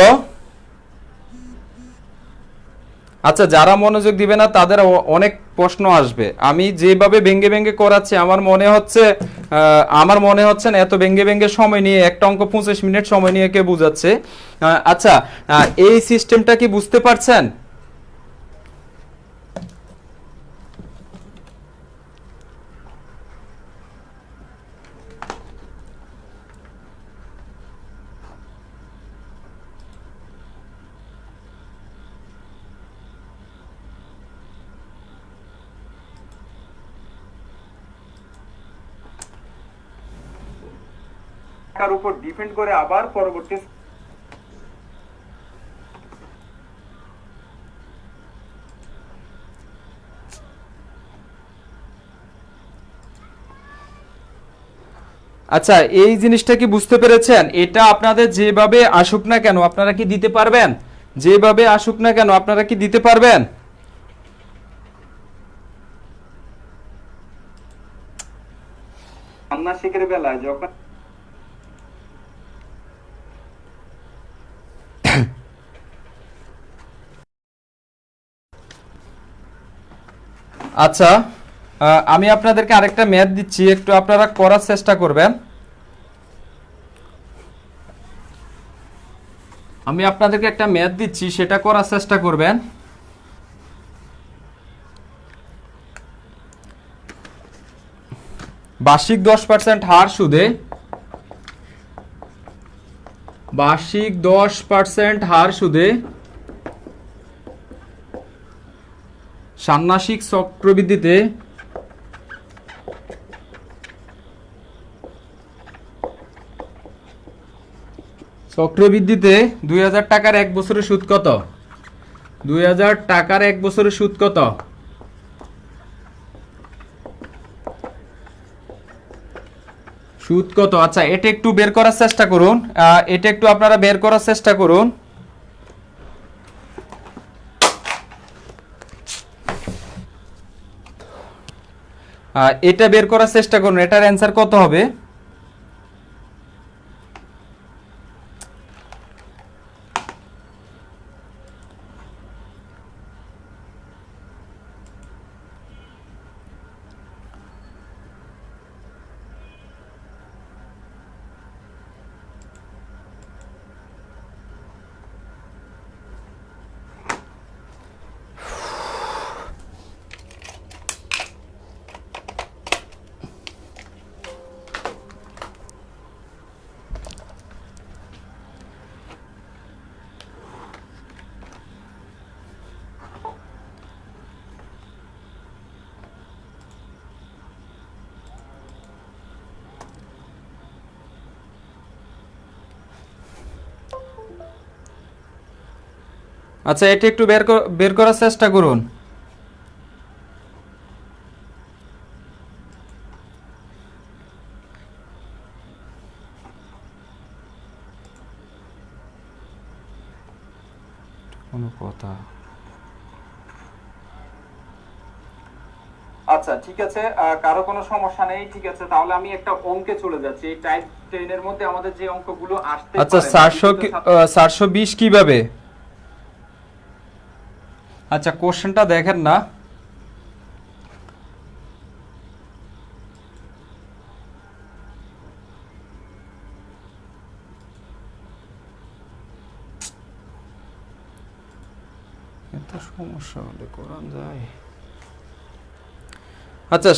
আচ্ছা, যারা মনোযোগ দিবে না তাদের অনেক প্রশ্ন আসবে। আমি যেভাবে ভেঙ্গে ভেঙ্গে করাচ্ছি আমার মনে হচ্ছে না এত ভেঙ্গে ভেঙ্গে সময় নিয়ে একটা অঙ্ক 25 মিনিট সময় নিয়ে কে বুঝাচ্ছে। আচ্ছা, এই সিস্টেমটা কি বুঝতে পারছেন? তার উপর ডিপেন্ড করে আবার পরবর্তী আচ্ছা, এই জিনিসটা কি বুঝতে পেরেছেন? এটা আপনাদের যেভাবে আসুক না কেন আপনারা কি দিতে পারবেন? যেভাবে আসুক না কেন আপনারা কি দিতে পারবেন? ষান্মাসিকের বেলায় যখন আচ্ছা, আমি আপনাদেরকে আরেকটা ম্যাথ দিচ্ছি, একটু আপনারা করার চেষ্টা করবেন। আমি আপনাদেরকে একটা ম্যাথ দিচ্ছি, সেটা করার চেষ্টা করবেন। বার্ষিক 10% হার সুদে, বার্ষিক 10% হার সুদে ষান্মাসিক চক্রবৃদ্ধিতে চক্রবৃদ্ধিতে 2000 টাকার এক বছরের সুদ কত? 2000 টাকার এক বছরের সুদ কত? সুদ কত? আচ্ছা, এটা একটু বের করার চেষ্টা করুন। এটা একটু আপনারা বের করার চেষ্টা করুন। এটা বের করার চেষ্টা করুন, এটার অ্যান্সার কত হবে? আচ্ছা, এটা একটু বের করার চেষ্টা করুন। কোনো কথা। আচ্ছা, ঠিক আছে, কারো কোনো সমস্যা নেই। ঠিক আছে, তাহলে আমি একটা অঙ্কে চলে যাচ্ছি। এই টাইপ 10 এর মধ্যে আমাদের যে অঙ্কগুলো আসতে পারে। আচ্ছা, 420 কিভাবে? আচ্ছা, কোশ্চেনটা দেখেন না। এত সমস্যা হলে কোরআন যায়। আচ্ছা,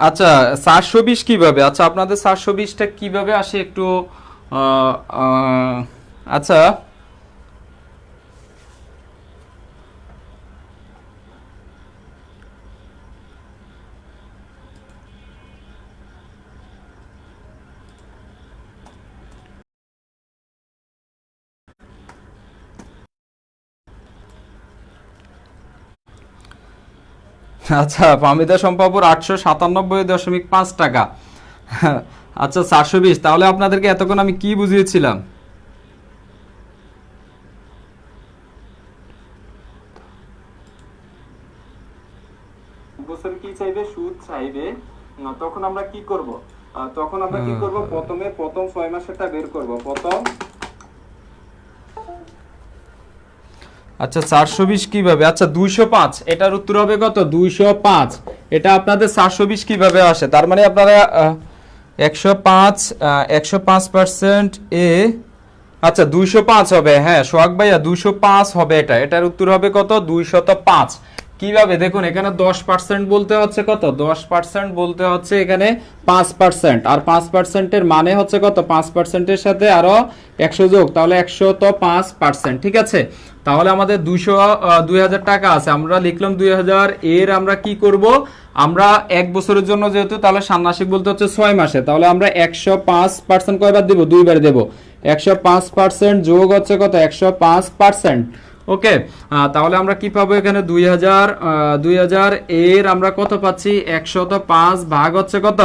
আচ্ছা 420 কিভাবে? আচ্ছা, আপনাদের 420টা কিভাবে আসে একটু আচ্ছা, আচ্ছা, ফাহমিদা সম্পাপুর 897.5 টাকা। আচ্ছা, 420। তাহলে আপনাদেরকে এতক্ষণ আমি কি বুঝিয়েছিলাম? বছর কি চাইবে? সুদ চাইবে। তখন আমরা কি করব? তখন আমরা কি করব, প্রথমে প্রথম 6 মাসেরটা বের করব। প্রথম, আচ্ছা 420 কিভাবে, আচ্ছা 205, এটার উত্তর হবে কত, 205। এটা আপনাদের 420 কিভাবে আসে, তার মানে আপনারা 105% এ, আচ্ছা 205 হবে, হ্যাঁ সোহাগ ভাইয়া 205 হবে, এটার উত্তর হবে কত, 205। কিভাবে দেখুন, এখানে 10% বলতে হচ্ছে কত, 10% বলতে হচ্ছে এখানে 5%, আর 5%-এর মানে হচ্ছে কত, 5%-এর সাথে আরো 100 যোগ, তাহলে 105%। ঠিক আছে, তাহলে আমাদের 2000 টাকা আছে, আমরা লিখলাম 2000। এর আমরা কি করব, আমরা 1 বছরের জন্য যেহেতু, তাহলে ষান্মাসিক বলতে হচ্ছে 6 মাসে, তাহলে আমরা 105% কয়বার দেব, 2 বার দেব। 105% যোগ হচ্ছে কত, 105%। ওকে, তাহলে আমরা কি পাবো এখানে, 2000 এর আমরা কত পাচ্ছি, 105 ভাগ হচ্ছে কত,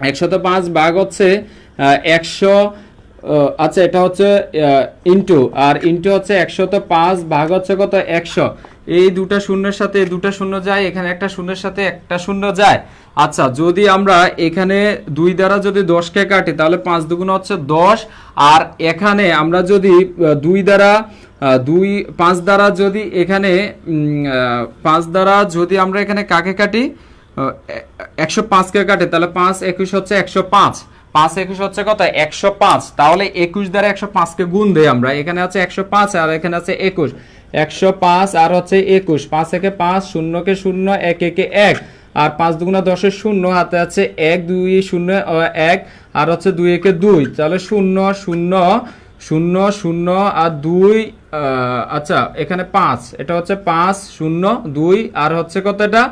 105 ভাগ হচ্ছে 100, আচ্ছা এটা হচ্ছে ইনটু, আর ইনটু হচ্ছে 105 ভাগ হচ্ছে কত, 100। এই দুটা শূন্যের সাথে দুটা শূন্য যায়, এখানে একটা শূন্যের সাথে একটা শূন্য যায়। আচ্ছা যদি আমরা এখানে 2 দ্বারা যদি 10কে কাটি, তাহলে 5 দুগুণ হচ্ছে 10, আর এখানে আমরা যদি 2 দ্বারা 5 দ্বারা যদি এখানে 5 দ্বারা যদি আমরা এখানে কাকে কাটি, 105কে কাটে, তাহলে 5 21 হচ্ছে 105, 5 21 হচ্ছে কত, 105। তাহলে 21 দ্বারা 105কে গুণ দেই আমরা, এখানে আছে 105 আর এখানে আছে 21, 105 আর হচ্ছে 21, 5 একে 5, 0 কে 0, 1 একে 1, আর 5 দুগুণা 10 এর 0, হাতে আছে 1, 2 0 1, আর হচ্ছে 2 একে 2, তাহলে 0 0 0 0 আর 2, আচ্ছা এখানে 5, এটা হচ্ছে 5 0 2, আর হচ্ছে কত এটা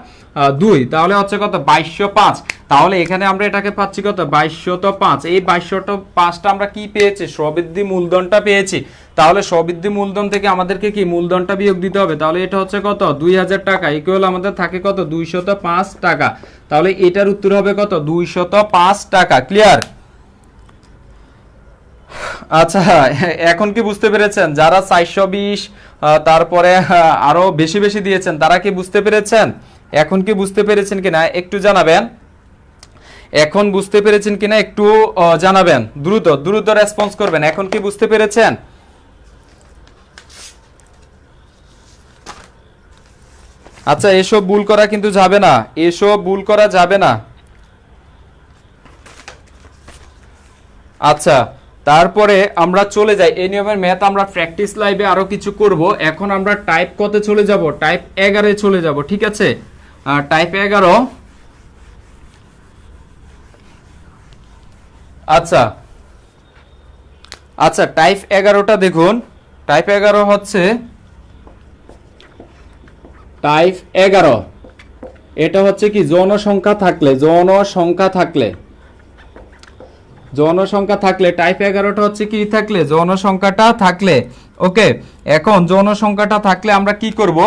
2, তাহলে হচ্ছে কত, 2205। তাহলে এখানে আমরা এটাকে পাচ্ছি কত, 2205। এই 2205টা আমরা কি পেয়েছি, স্ববৃদ্ধি মূলধনটা পেয়েছি। তাহলে স্ববৃদ্ধি মূলধন থেকে আমাদেরকে কি মূলধনটা বিয়োগ দিতে হবে, তাহলে এটা হচ্ছে কত, 2000 টাকা, ইকুয়াল আমাদের থাকে কত, 205 টাকা। তাহলে এটার উত্তর হবে কত, 205 টাকা। ক্লিয়ার? আচ্ছা এখন কি বুঝতে পেরেছেন, যারা 420 তারপরে আরো বেশি বেশি দিয়েছেন, তারা কি বুঝতে পেরেছেন, এখন কি বুঝতে পেরেছেন কিনা একটু জানাবেন, এখন বুঝতে পেরেছেন কিনা একটু জানাবেন, দ্রুত দ্রুত রেসপন্স করবেন, এখন কি বুঝতে পেরেছেন। আচ্ছা এসব ভুল করা কিন্তু যাবে না, এসব ভুল করা যাবে না। আচ্ছা তারপরে আমরা চলে যাই, এই নিয়মের ম্যাথ আমরা প্র্যাকটিস লাইভে আরো কিছু করব। এখন আমরা টাইপ কতে চলে যাব, টাইপ 11 এ চলে যাব। ঠিক আছে, টাইপ 11। আচ্ছা আচ্ছা টাইপ 11টা দেখুন, টাইপ 11 হচ্ছে টাইপ 11, এটা হচ্ছে কি, জনসংখ্যা থাকলে, জনসংখ্যা থাকলে, জনসংখ্যা থাকলে, টাইপ 11টা হচ্ছে কি থাকলে, জনসংখ্যাটা থাকলে। ওকে, এখন জনসংখ্যাটা থাকলে আমরা কি করব,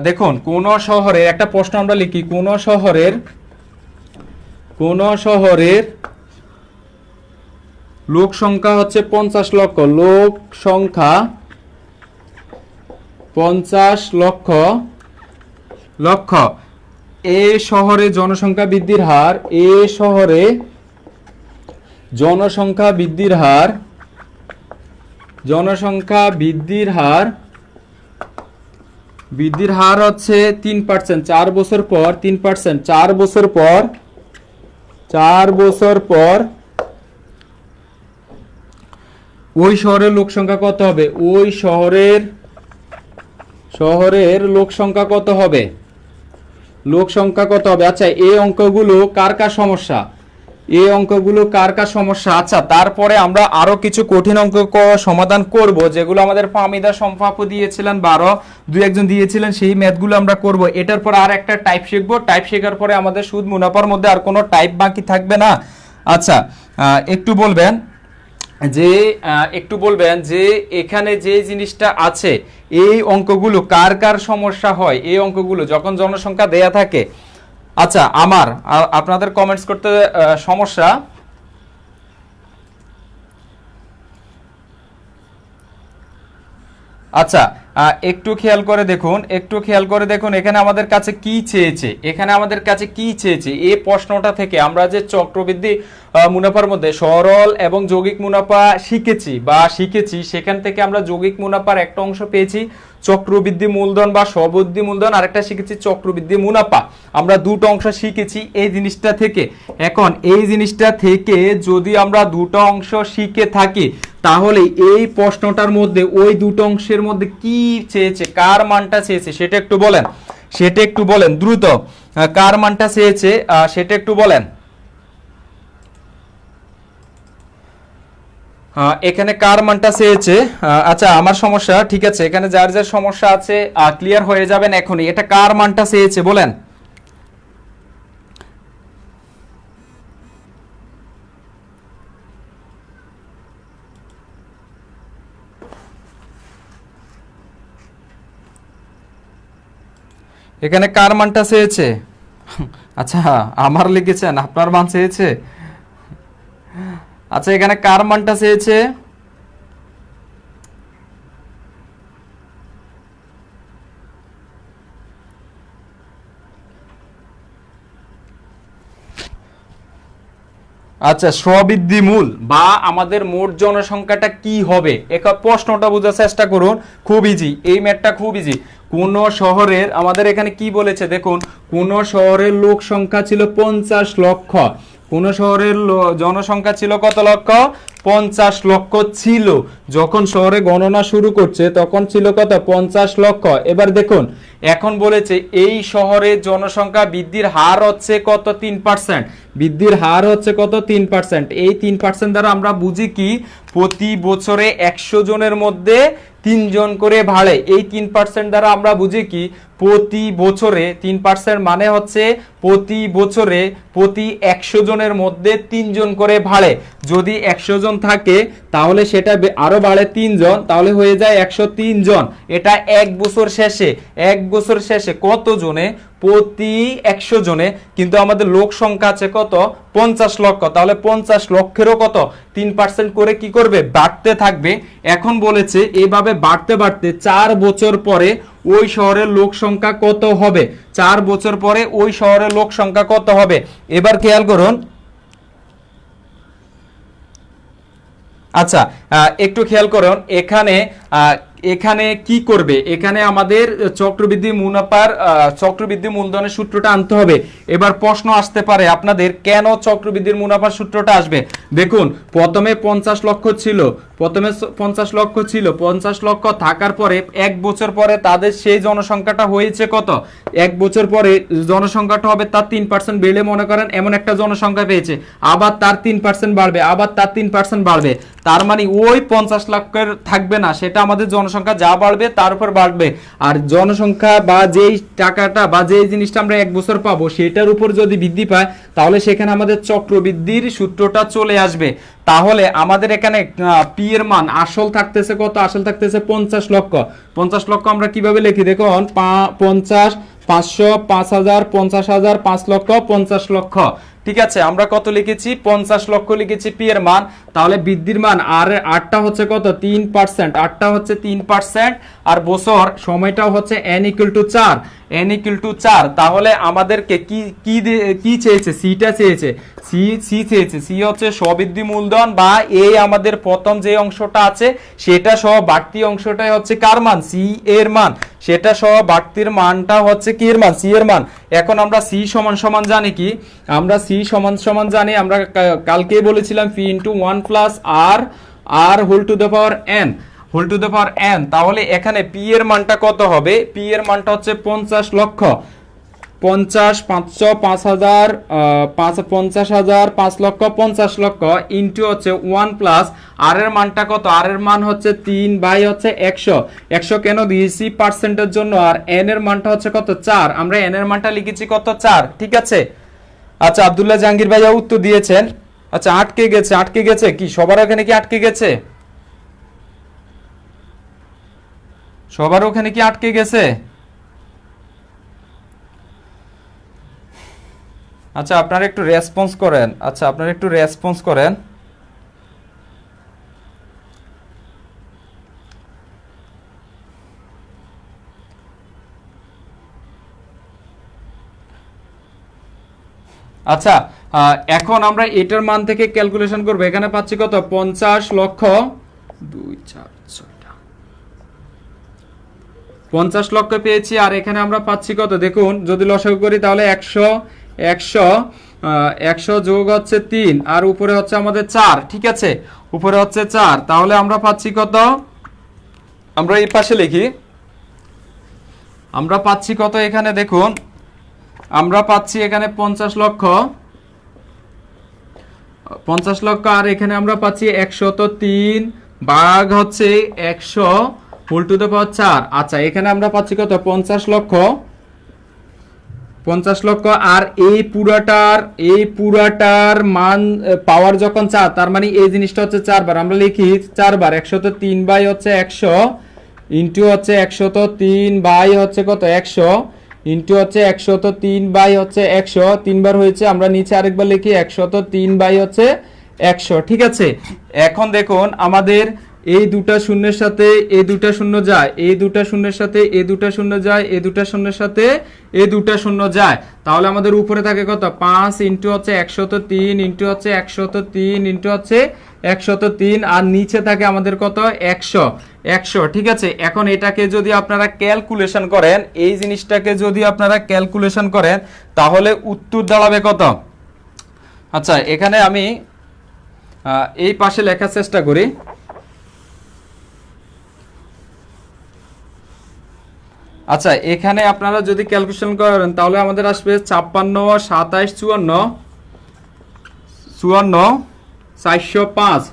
দেখুন কোন শহরে, একটা প্রশ্ন আমরা লিখি, কোন শহরের লোক সংখ্যা হচ্ছে 50 লক্ষ, লোক সংখ্যা 50 লক্ষ, এই শহরে জনসংখ্যা বৃদ্ধির হার, এই শহরে জনসংখ্যা বৃদ্ধির হার, জনসংখ্যা বৃদ্ধির হার, বৃদ্ধির হার হচ্ছে 3%, 4 বছর পর 3%, 4 বছর পর, 4 বছর পর ওই শহরের লোক সংখ্যা কত হবে, ওই শহরের লোক সংখ্যা কত হবে, লোক সংখ্যা কত হবে। আচ্ছা এই অঙ্কগুলো কার কার সমস্যা, এই অঙ্কগুলো কার কার সমস্যা। আচ্ছা তারপরে আমরা আরো কিছু কঠিন অঙ্ক সমাধান করব, যেগুলো আমাদের ফাহমিদা সম্পাপু দিয়েছিলেন, 12 দুই একজন দিয়েছিলেন, সেই ম্যাথগুলো আমরা করব। এটার পর আর একটা টাইপ শিখবো, টাইপ শেখার পরে আমাদের সুদ মুনাফার মধ্যে আর কোনো টাইপ বাকি থাকবে না। আচ্ছা একটু বলবেন যে এখানে যে জিনিসটা আছে, এই অঙ্কগুলো কার কার সমস্যা হয়, এই অঙ্কগুলো যখন জনসংখ্যা দেয়া থাকে। আচ্ছা আমার আপনাদের কমেন্টস করতে সমস্যা, আচ্ছা, একটু খেয়াল করে দেখুন, একটু খেয়াল করে দেখুন এখানে আমাদের কাছে কি চেয়েছে, এখানে আমাদের কাছে কি চেয়েছে। এই প্রশ্নটা থেকে আমরা যে চক্রবৃদ্ধি মুনাফার মধ্যে সরল এবং যৌগিক মুনাফা শিখেছি, সেখান থেকে আমরা যৌগিক মুনাফার একটা অংশ পেয়েছি চক্রবৃদ্ধি মূলধন বা স্ববৃদ্ধি মূলধন, আরেকটা শিখেছি চক্রবৃদ্ধি মুনাফা। আমরা দুটো অংশ শিখেছি এই জিনিসটা থেকে। এখন এই জিনিসটা থেকে যদি আমরা দুটো অংশ শিখে থাকি, তাহলে এই প্রশ্নটার মধ্যে ওই দুটো অংশের মধ্যে কি চেয়েছে, কার মানটা চেয়েছে সেটা একটু বলেন, সেটা একটু বলেন দ্রুত। কার মানটা চেয়েছে সেটা একটু বলেন। এখানে কার মানটা চেয়েছে? আচ্ছা, আমার সমস্যা, ঠিক আছে, এখানে যার যার সমস্যা আছে ক্লিয়ার হয়ে যাবেন এখনই। এটা কার মানটা চেয়েছে বলেন। এখানে কার মানটা চেয়েছে? আচ্ছা, আমার লিখেছেন, আপনার মান চেয়েছে? আচ্ছা, এখানে কার মানটা চেয়েছে? আচ্ছা, স্ববৃদ্ধি মূল বা আমাদের মোট জনসংখ্যাটা কি হবে, একটা প্রশ্নটা বোঝার চেষ্টা করুন। খুব ইজি, এই ম্যাথটা খুব ইজি। কোন শহরের, আমাদের এখানে কি বলেছে দেখুন, কোন শহরের লোক সংখ্যা ছিল 50 লক্ষ, কোন শহরের জনসংখ্যা ছিল কত লক্ষ? 50 লক্ষ ছিল। যখন শহরে গণনা শুরু করছে তখন ছিল কত? 50 লক্ষ। এবার দেখুন, এখন বলেছে এই শহরে জনসংখ্যা বৃদ্ধির হার হচ্ছে কত? 3%। বৃদ্ধির হার হচ্ছে কত? 3%। এই 3% দ্বারা আমরা বুঝি কি, প্রতি বছরে 100 জনের মধ্যে 3 জন করে বাড়ে। এই 3% দ্বারা আমরা বুঝি কি, প্রতি বছরে 3% মানে হচ্ছে প্রতি বছরে প্রতি 100 জনের মধ্যে 3 জন করে বাড়ে। যদি 100 জন থাকে তাহলে সেটা আরো বাড়ে 3 জন, তাহলে হয়ে যায় 103 জন। এটা এক বছর শেষে কত জনে? প্রতি 100 জনে। কিন্তু আমাদের লোক সংখ্যা আছে কত? 50 লক্ষ। তাহলে 50 লক্ষেরও কত? 3% করে কি করবে? বাড়তে থাকবে। এখন বলেছে এইভাবে বাড়তে বাড়তে 4 বছর পরে ওই শহরের লোক সংখ্যা কত হবে? 4 বছর পরে ওই শহরের লোক সংখ্যা কত হবে? এবার খেয়াল করুন। আচ্ছা, একটু খেয়াল করুন, এখানে এখানে কি করবে, এখানে আমাদের চক্রবৃদ্ধি মুনাফার চক্রবৃদ্ধি মূলধনের সূত্রটা আনতে হবে। এবার প্রশ্ন আসতে পারে আপনাদের, কেন চক্রবৃদ্ধির মুনাফার সূত্রটা আসবে? দেখুন, প্রথমে 50 লক্ষ ছিল, 50 লক্ষ থাকার পরে 1 বছর পরে তাদের সেই জনসংখ্যাটা হয়েছে কত? 1 বছর পরে জনসংখ্যাটা হবে তার 3% বেড়ে, মনে করেন এমন একটা জনসংখ্যা পেয়েছে, আবার তার 3% বাড়বে, আবার তার 3% বাড়বে। তার মানে ওই 50 লক্ষের থাকবে না, সেটা আমাদের জনসংখ্যা যা বাড়বে তার উপর বাড়বে। আর জনসংখ্যা বা যেই টাকাটা বা যেই জিনিসটা আমরা 1 বছর পাবো সেটার উপর যদি বৃদ্ধি পায়, তাহলে সেখানে আমাদের চক্রবৃদ্ধির সূত্রটা চলে আসবে। তাহলে আমাদের এখানে পি এর মান আসল থাকতেছে কত? আসল থাকতেছে 50 লক্ষ। 50 লক্ষ আমরা কিভাবে লিখি দেখুন, 50, 500, 5000, 50,000, 5 লক্ষ, 50 লক্ষ। ঠিক আছে, আমরা কত লিখেছি? 50 লক্ষ লিখেছি পি এর মান। তাহলে বৃদ্ধির মান আর আটটা হচ্ছে কত? 3%। আটটা হচ্ছে 3%, আর বছর সময়টাও হচ্ছে n = 4, n = 4। তাহলে আমাদেরকে কি কি কি চেয়েছে? সিটা চেয়েছে, সি চেয়েছে। সি হচ্ছে স্ববৃদ্ধি মূলধন বা এই আমাদের প্রথম যে অংশটা আছে সেটা সহ বাড়তি অংশটাই হচ্ছে কার মান? সি এর মান। সেটা সহ বাড়তির মানটা হচ্ছে কি এর মান? সি এর মান। এখন আমরা সি সমান সমান জানি কি? আমরা সি সমান সমান জানি, আমরা কালকেই বলেছিলাম P into 1 plus R R whole to the power N, whole to the power N. তাহলে এখানে পি এর মানটা কত হবে? পি এর মানটা হচ্ছে 50 লক্ষ। 50, 500, 5000, 50,000, 5 লক্ষ, 50 লক্ষ ইন্টু হচ্ছে 1 প্লাস আর এর মানটা কত? আর এর মান হচ্ছে 3 বাই হচ্ছে 100। 100 কেন দিয়েছি? পার্সেন্টের জন্য। আর এন এর মানটা হচ্ছে কত? 4। আমরা এন এর মানটা লিখেছি কত? 4। ঠিক আছে। আচ্ছা, আব্দুল্লাহ জাহাঙ্গীর ভাইয়া উত্তর দিয়েছেন। আচ্ছা, আটকে গেছে কি? সবার ওখানে কি আটকে গেছে? সবার ওখানে কি আটকে গেছে? আচ্ছা, আপনারা একটু রেসপন্স করেন। আচ্ছা, আপনারা একটু রেসপন্স করেন। আচ্ছা, এখন আমরা এটার মান থেকে ক্যালকুলেশন করব। এখানে পাচ্ছি কত? 50 লক্ষ 2 4 6টা 50 লক্ষ পেয়েছি। আর এখানে আমরা পাচ্ছি কত দেখুন, যদি লসাগু করি তাহলে 100 100 100 যোগ হচ্ছে 3 আর উপরে হচ্ছে আমাদের 4, ঠিক আছে, উপরে হচ্ছে 4। তাহলে আমরা পাচ্ছি কত? আমরা এই পাশে লিখি, আমরা পাচ্ছি কত এখানে দেখুন, আমরা পাচ্ছি এখানে 50 লক্ষ আর এখানে আমরা পাচ্ছি 103 ভাগ হচ্ছে 100 হোল টু দ্য পাওয়ার 4। আচ্ছা, এখানে আমরা পাচ্ছি কত? 50 লক্ষ আর এই পুরাটার মান পাওয়ার যখন 4, তার মানে এই জিনিসটা হচ্ছে 4 বার। আমরা লিখি 4 বার 103 বাই হচ্ছে 100 ইন্টু হচ্ছে 103 বাই হচ্ছে কত 100 ইন্টু হচ্ছে 103 বাই হচ্ছে 100, 3 বার হয়েছে। আমরা নিচে আরেকবার লিখি 103 বাই হচ্ছে 100, ঠিক আছে। এখন দেখুন আমাদের এই দুটা শূন্যের সাথে এই দুটা শূন্য যায়, এই দুটা শূন্যের সাথে এই দুটা শূন্য যায়, এই দুটা শূন্যের সাথে এই দুটা শূন্য যায়। তাহলে আমাদের উপরে থাকে কত? 5 ইন্টু হচ্ছে 103 ইন্টু হচ্ছে 103 ইন্টু হচ্ছে 103 আর নিচে থাকে আমাদের কত? 100, ঠিক আছে। এখন এটাকে যদি আপনারা ক্যালকুলেশন করেন, এই জিনিসটাকে যদি আপনারা ক্যালকুলেশন করেন তাহলে উত্তর দাঁড়াবে কত? আচ্ছা, এখানে আমি এই পাশে লেখার চেষ্টা করি। আচ্ছা, এখানে আপনারা যদি ক্যালকুলেশন করেন তাহলে আমাদের আসবে 56 27 54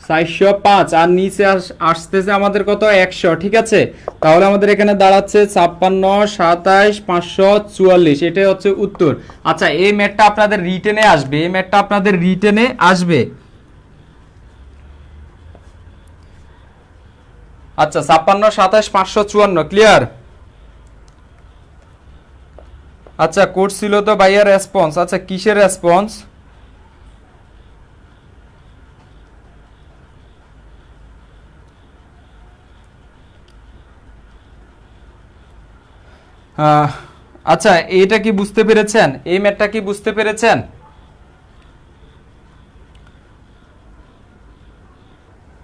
405 আর নিচে আসতেছে আমাদের কত? 100, ঠিক আছে। তাহলে আমাদের এখানে দাঁড়াচ্ছে 56 27 544, এটাই হচ্ছে উত্তর। আচ্ছা, এই ম্যাথটা আপনাদের রিটেনে আসবে, আচ্ছা 56 27 554, ক্লিয়ার? আচ্ছা, কোড ছিল তো ভাইয়া রেসপন্স। আচ্ছা, কিসের রেসপন্স? আচ্ছা, এটা কি বুঝতে পেরেছেন? এই ম্যাথটা কি বুঝতে পেরেছেন?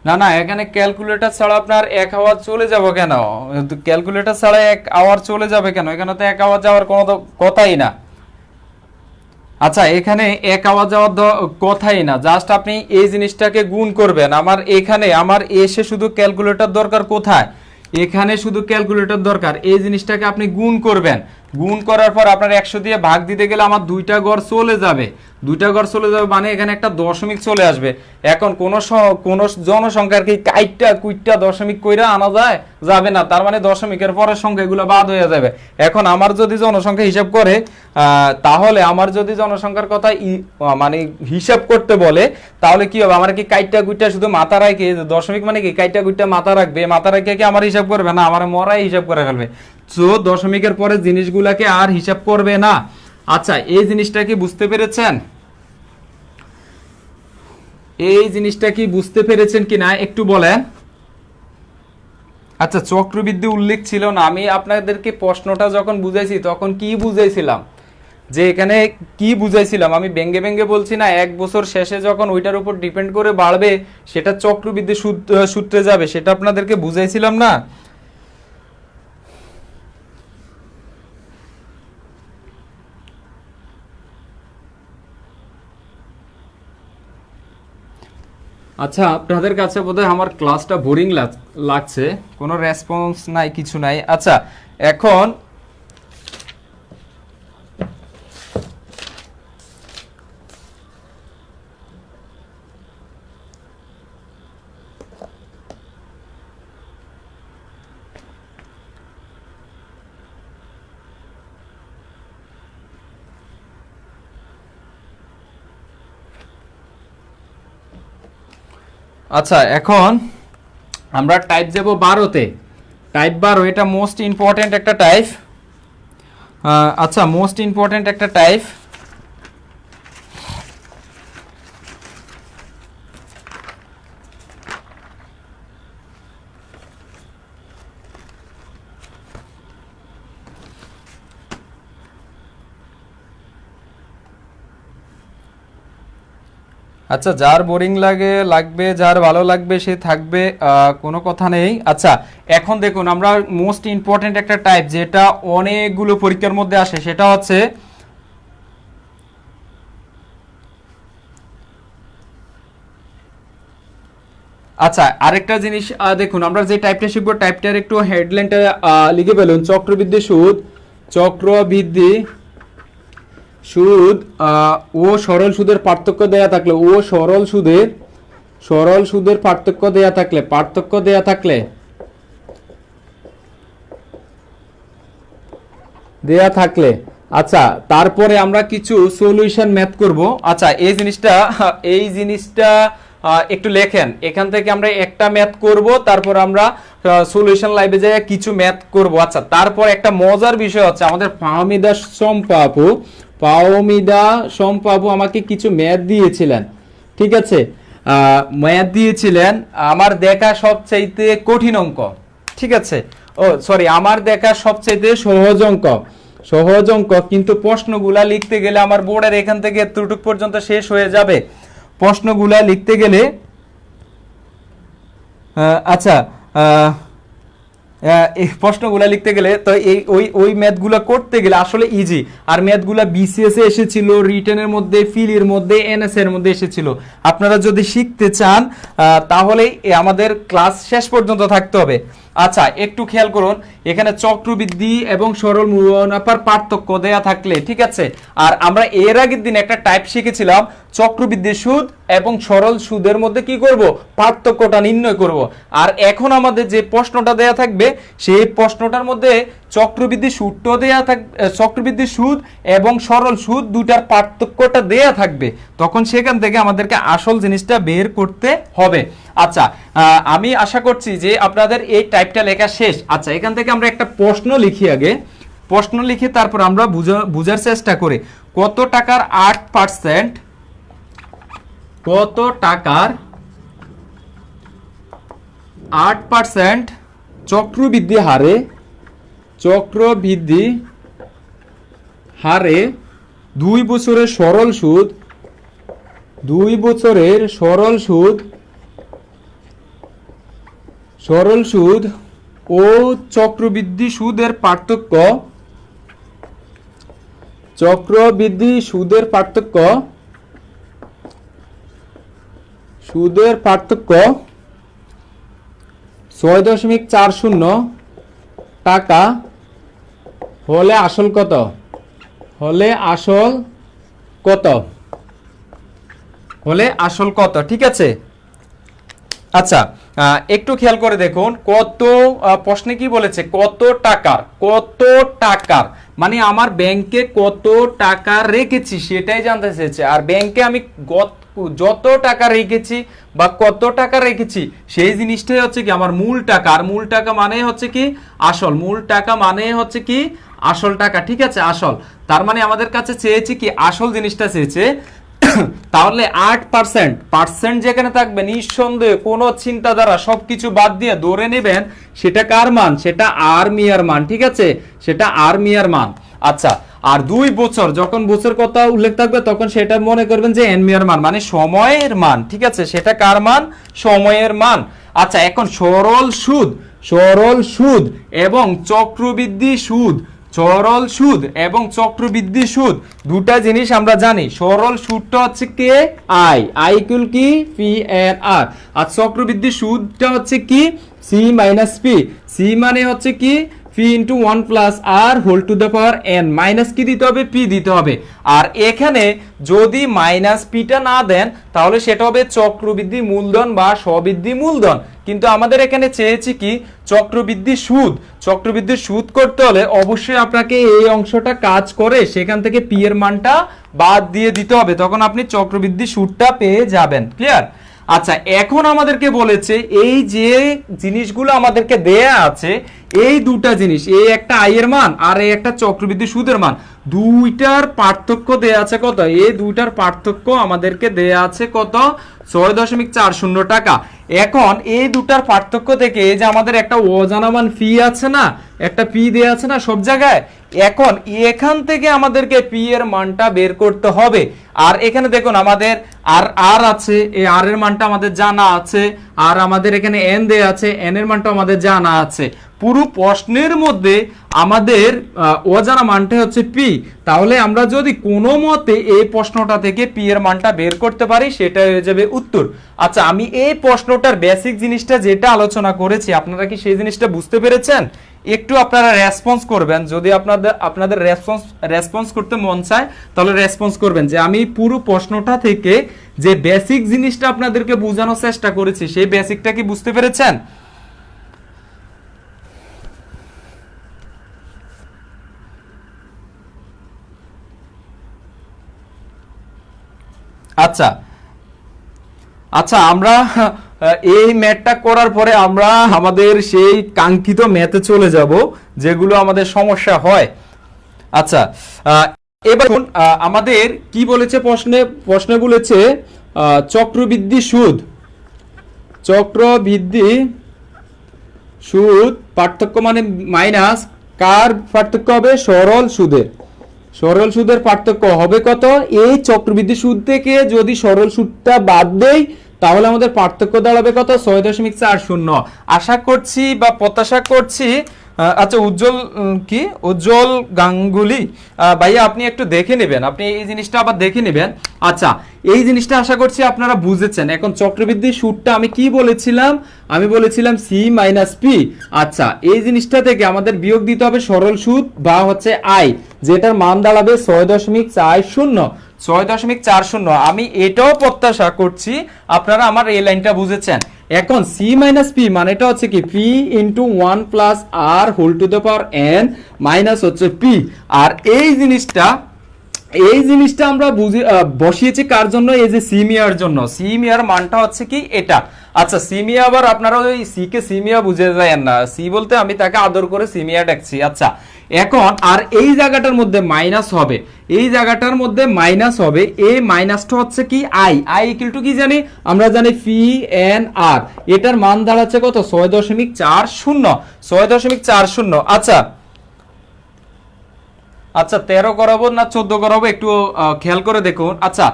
না, এখানে ক্যালকুলেটর ছাড়া আপনার 1 আওয়ার চলে যাব কেন? ক্যালকুলেটর ছাড়া 1 আওয়ার চলে যাবে কেন? এখানে তো 1 আওয়ার যাওয়ার কোনো কথাই না। আচ্ছা, এখানে 1 আওয়ার যাওয়ার কথাই না, জাস্ট আপনি এই জিনিসটাকে গুণ করবেন। আমার এসে শুধু ক্যালকুলেটর দরকার কোথায়? এখানে শুধু ক্যালকুলেটর দরকার। এই জিনিসটাকে আপনি গুণ করবেন, গুণ করার পর আপনার 100 দিয়ে ভাগ দিতে গেলে আমার 2টা ঘর চলে যাবে, মানে এখানে একটা দশমিক চলে আসবে। এখন কোন জনসংখ্যার কি কাইটটা কুইটটা দশমিক কইরা আনা যাবে না, তার মানে দশমিকের পরের সংখ্যাগুলো বাদ হয়ে যাবে। এখন আমার যদি জনসংখ্যা হিসাব করে, তাহলে আমার যদি জনসংখ্যার কথা মানে হিসাব করতে বলে, তাহলে কি হবে? আমার কি কাইটটা কুইটটা শুধু মাথা রাখে, দশমিক মানে কি কাইটটা কুইটটা মাথা রাখবে, মাথা রেখে কি আমার হিসাব করবে না? আমার মরাই হিসাব করে ফেলবে। তো দশমিকের পরে জিনিসগুলাকে আর হিসাব করবে না। আচ্ছা, এই জিনিসটা কি বুঝতে পেরেছেন? কিনা একটু বলেন। আচ্ছা, চক্রবৃদ্ধি উল্লেখ ছিল না। আমি আপনাদেরকে প্রশ্নটা যখন বুঝাইছি তখন কি বুঝাইছিলাম, যে এখানে কি বুঝাইছিলাম? আমি ব্যঙ্গে বলছি না, 1 বছর শেষে যখন ওইটার উপর ডিপেন্ড করে বাড়বে সেটা চক্রবৃদ্ধি সূত্রে যাবে, সেটা আপনাদেরকে বুঝাইছিলাম না? আচ্ছা, আপনাদের কাছে বোধহয় আমার ক্লাসটা বোরিং লাগছে, কোনো রেসপন্স নাই, কিছু নাই। আচ্ছা, এখন আমরা টাইপ দেব 12তে। টাইপ 12, এটা মোস্ট ইম্পর্টেন্ট একটা টাইপ। আচ্ছা, মোস্ট ইম্পর্টেন্ট একটা টাইপ। আচ্ছা, যার বোরিং লাগবে, যার ভালো লাগবে সে থাকবে, কোনো কথা নেই। আচ্ছা, এখন দেখুন আমরা মোস্ট ইম্পর্টেন্ট একটা টাইপ যেটা অনেকগুলো পরীক্ষার মধ্যে আসে, সেটা হচ্ছে আচ্ছা আরেকটা জিনিস দেখুন, আমরা যে টাইপটা শিখবো টাইপটার একটু হেডলাইনটা লিখে ফেলুন। চক্রবৃদ্ধি সুদ, চক্রবৃদ্ধি সুদ ও সরল সুদের পার্থক্য দেয়া থাকলে, ও সরল সুদের পার্থক্য দেয়া থাকলে আচ্ছা, তারপরে আমরা কিছু সলিউশন ম্যাথ করব। আচ্ছা, এই জিনিসটা একটু লেখেন, এখান থেকে আমরা একটা ম্যাথ করব, তারপর আমরা সলিউশন লাইভে যাই কিছু ম্যাথ করব। আচ্ছা, তারপর একটা মজার বিষয় হচ্ছে আমাদের ফাহমিদা সম্পাপু আমাকে কিছু ম্যাথ দিয়েছিলেন, ঠিক আছে, ম্যাথ দিয়েছিলেন আমার দেখা সবচাইতে কঠিন অঙ্ক, ঠিক আছে, ও সরি, আমার দেখা সবচাইতে সহজ অঙ্ক, কিন্তু প্রশ্নগুলা লিখতে গেলে আমার বোর্ডের এখান থেকে এতটুকু পর্যন্ত শেষ হয়ে যাবে প্রশ্নগুলা লিখতে গেলে। আচ্ছা, প্রশ্নগুলা লিখতে গেলে তো ওই ম্যাথগুলা করতে গেলে আসলে ইজি, আর ম্যাথগুলা বিসিএস এ এসেছিল, রিটেনের মধ্যে, ফিলির মধ্যে, এনএস এর মধ্যে এসেছিল। আপনারা যদি শিখতে চান তাহলে আমাদের ক্লাস শেষ পর্যন্ত থাকতে হবে। আচ্ছা, একটু খেয়াল করুন, এখানে চক্রবৃদ্ধি এবং সরল মুনাফার পার্থক্য দেয়া থাকলে, ঠিক আছে, আর আমরা এর আগের দিন একটা টাইপ শিখেছিলাম চক্রবৃদ্ধি সুদ এবং সরল সুদের মধ্যে কি করব, পার্থক্যটা নির্ণয় করব। আর এখন আমাদের যে প্রশ্নটা দেয়া থাকবে সেই প্রশ্নটার মধ্যে চক্রবৃদ্ধি সুদটা দেয়া থাকবে, চক্রবৃদ্ধি সুদ এবং সরল সুদ দুটার পার্থক্যটা দেয়া থাকবে, তখন সেখান থেকে আমাদেরকে আসল জিনিসটা বের করতে হবে। আচ্ছা, আমি আশা করছি যে আপনাদের এই টাইপটা লেখা শেষ। আচ্ছা, এখান থেকে আমরা একটা প্রশ্ন লিখি, আগে প্রশ্ন লিখে তারপর আমরা বুঝার চেষ্টা করি। কত টাকার 8%, কত টাকার 8% চক্রবৃদ্ধি হারে 2 বছরের সরল সুদ ও চক্রবৃদ্ধি সুদের পার্থক্য, সুদের পার্থক্য 6.40 টাকা হলে আসল কত, ঠিক আছে। আচ্ছা, একটু খেয়াল করে দেখুন, কত প্রশ্নে কি বলেছে, কত টাকার মানে আমার ব্যাংকে কত টাকা রেখেছি সেটাই জানতে চেয়েছে। আর ব্যাংকে আমি যত টাকা রেখেছি বা কত টাকা রেখেছি সেই জিনিসটাই হচ্ছে কি আমার মূল টাকা। আর মূল টাকা মানে হচ্ছে কি আসল, মূল টাকা মানে হচ্ছে কি আসল টাকা, ঠিক আছে, আসল। তার মানে আমাদের কাছে চেয়েছে কি আসল জিনিসটা চেয়েছে। তাহলে 8% যেখানে থাকবে নিঃসন্দেহে কোনো চিন্তাধারা সবকিছু বাদ দিয়ে ধরে নেবেন সেটা কার মান, সেটা আর মিয়ার মান, ঠিক আছে, সেটা আর মিয়ার মান। আচ্ছা, আর 2 বছর যখন বছর কথা উল্লেখ থাকবে তখন সেটা মনে করবেন যে এন মিয়ার মান, মানে সময়ের মান, ঠিক আছে, সেটা কার মান, সময়ের মান। আচ্ছা, এখন সরল সুদ এবং চক্রবৃদ্ধি সুদ, দুটা জিনিস আমরা জানি। সরল সুদটা হচ্ছে কে, আই ইকুয়াল কি পি এন আর, আর চক্রবৃদ্ধি সুদটা হচ্ছে কি সি মাইনাস পি, সি মানে হচ্ছে কি P into 1 plus R whole to the power N, minus কি দিতে হবে, পি দিতে হবে। আর এখানে যদি মাইনাস পিটা না দেন তাহলে সেটা হবে চক্রবৃদ্ধি মূলধন বা স্ববৃদ্ধি মূলধন। কিন্তু আমাদের এখানে চেয়েছি কি চক্রবৃদ্ধি সুদ করতে হলে অবশ্যই আপনাকে এই অংশটা কাজ করে সেখান থেকে পি এর মানটা বাদ দিয়ে দিতে হবে, তখন আপনি চক্রবৃদ্ধি সুদটা পেয়ে যাবেন। ক্লিয়ার? আচ্ছা, এখন আমাদেরকে বলেছে এই যে জিনিসগুলো আমাদেরকে দেয়া আছে, এই দুটা জিনিস, এই একটা আয়ের মান আর এই একটা চক্রবৃদ্ধি সুদের মান, দুইটার পার্থক্য দেয়া আছে কত, এই দুইটার পার্থক্য আমাদেরকে দেয়া আছে কত, 6.40 টাকা। এখন এই দুটার পার্থক্য থেকে এই যে আমাদের একটা অজানা মান ফি আছে না, একটা পি দেয়া আছে না সব জায়গায়, এখন এখান থেকে আমাদেরকে পি এর মানটা বের করতে হবে। আর এখানে দেখুন আমাদের আর আছে, এই আর এর মানটা আমাদের জানা আছে, আর আমাদের এখানে এন দেয়া আছে, এন এর মানটা আমাদের জানা আছে। পুরো প্রশ্নের মধ্যে আমাদের অজানা মানটা হচ্ছে পি। তাহলে আমরা যদি কোনো মতে এই প্রশ্নটা থেকে পি এর মানটা বের করতে পারি সেটা হয়ে যাবে উত্তর। আচ্ছা, আমি এই প্রশ্নটার বেসিক জিনিসটা যেটা আলোচনা করেছি, আপনারা কি সেই জিনিসটা বুঝতে পেরেছেন? একটু আপনারা রেসপন্স করবেন, যদি আপনাদের রেসপন্স করতে মন চায় তাহলে রেসপন্স করবেন যে আমি পুরো প্রশ্নটা থেকে যে বেসিক জিনিসটা আপনাদেরকে বোঝানোর চেষ্টা করেছি সেই বেসিকটা কি বুঝতে পেরেছেন? আচ্ছা আচ্ছা, আমরা এই ম্যাথটা করার পরে আমরা আমাদের সেই কাঙ্ক্ষিত ম্যাথে চলে যাব যেগুলো আমাদের সমস্যা হয়। আচ্ছা, এবার আমাদের কি বলেছে প্রশ্নে বলেছে চক্রবৃদ্ধি সুদ পার্থক্য মানে মাইনাস কার পার্থক্য হবে, সরল সুদের পার্থক্য হবে কত, এই চক্রবৃদ্ধি সুদ থেকে যদি সরল সুদটা বাদ দেই তাহলে আমাদের পার্থক্য দাঁড়াবে কত, 6.40। আশা করছি বা প্রত্যাশা করছি। আচ্ছা, উজ্জ্বল গাঙ্গুলি ভাইয়া, আপনি একটু দেখে নেবেন, আপনি এই জিনিসটা আবার দেখে নেবেন। আচ্ছা, এই জিনিসটা আশা করছি আপনারা বুঝেছেন। এখন চক্রবৃদ্ধি সুদটা আমি কি বলেছিলাম, আমি বলেছিলাম সি মাইনাস পি। আচ্ছা, এই জিনিসটা থেকে আমাদের বিয়োগ দিতে হবে সরল সুদ বা হচ্ছে আই, যেটার মান দাঁড়াবে 6.40। আমি এটাও প্রত্যাশা করছি আপনারা আমার এই লাইনটা বুঝেছেন। এখন সি মাইনাস পি মানেটা হচ্ছে কি, P into 1 plus R whole to the power N minus হচ্ছে পি। আর এই জিনিসটা আমরা বসিয়েছি কার জন্য, এই যে সিমিয়ার জন্য। সিমিয়ার মানটা হচ্ছে কি এটা। আচ্ছা, সিমিয়া আবার আপনারা ওই সি কে সিমিয়া বুঝে যায় না, সি বলতে আমি তাকে আদর করে সিমিয়া ডাকছি। আচ্ছা, এখন আর এই জায়গাটার মধ্যে মাইনাস হবে, এই জায়গাটার মধ্যে মাইনাস হবে, এই মাইনাসটা হচ্ছে কি আই ইকুয়াল টু কি জানি, আমরা জানি পি এন আর, এটার মান দাঁড়াচ্ছে কত, 6.40। আচ্ছা আচ্ছা, 13 করাবো না 14 করাবো একটু খেয়াল করে দেখুন। আচ্ছা,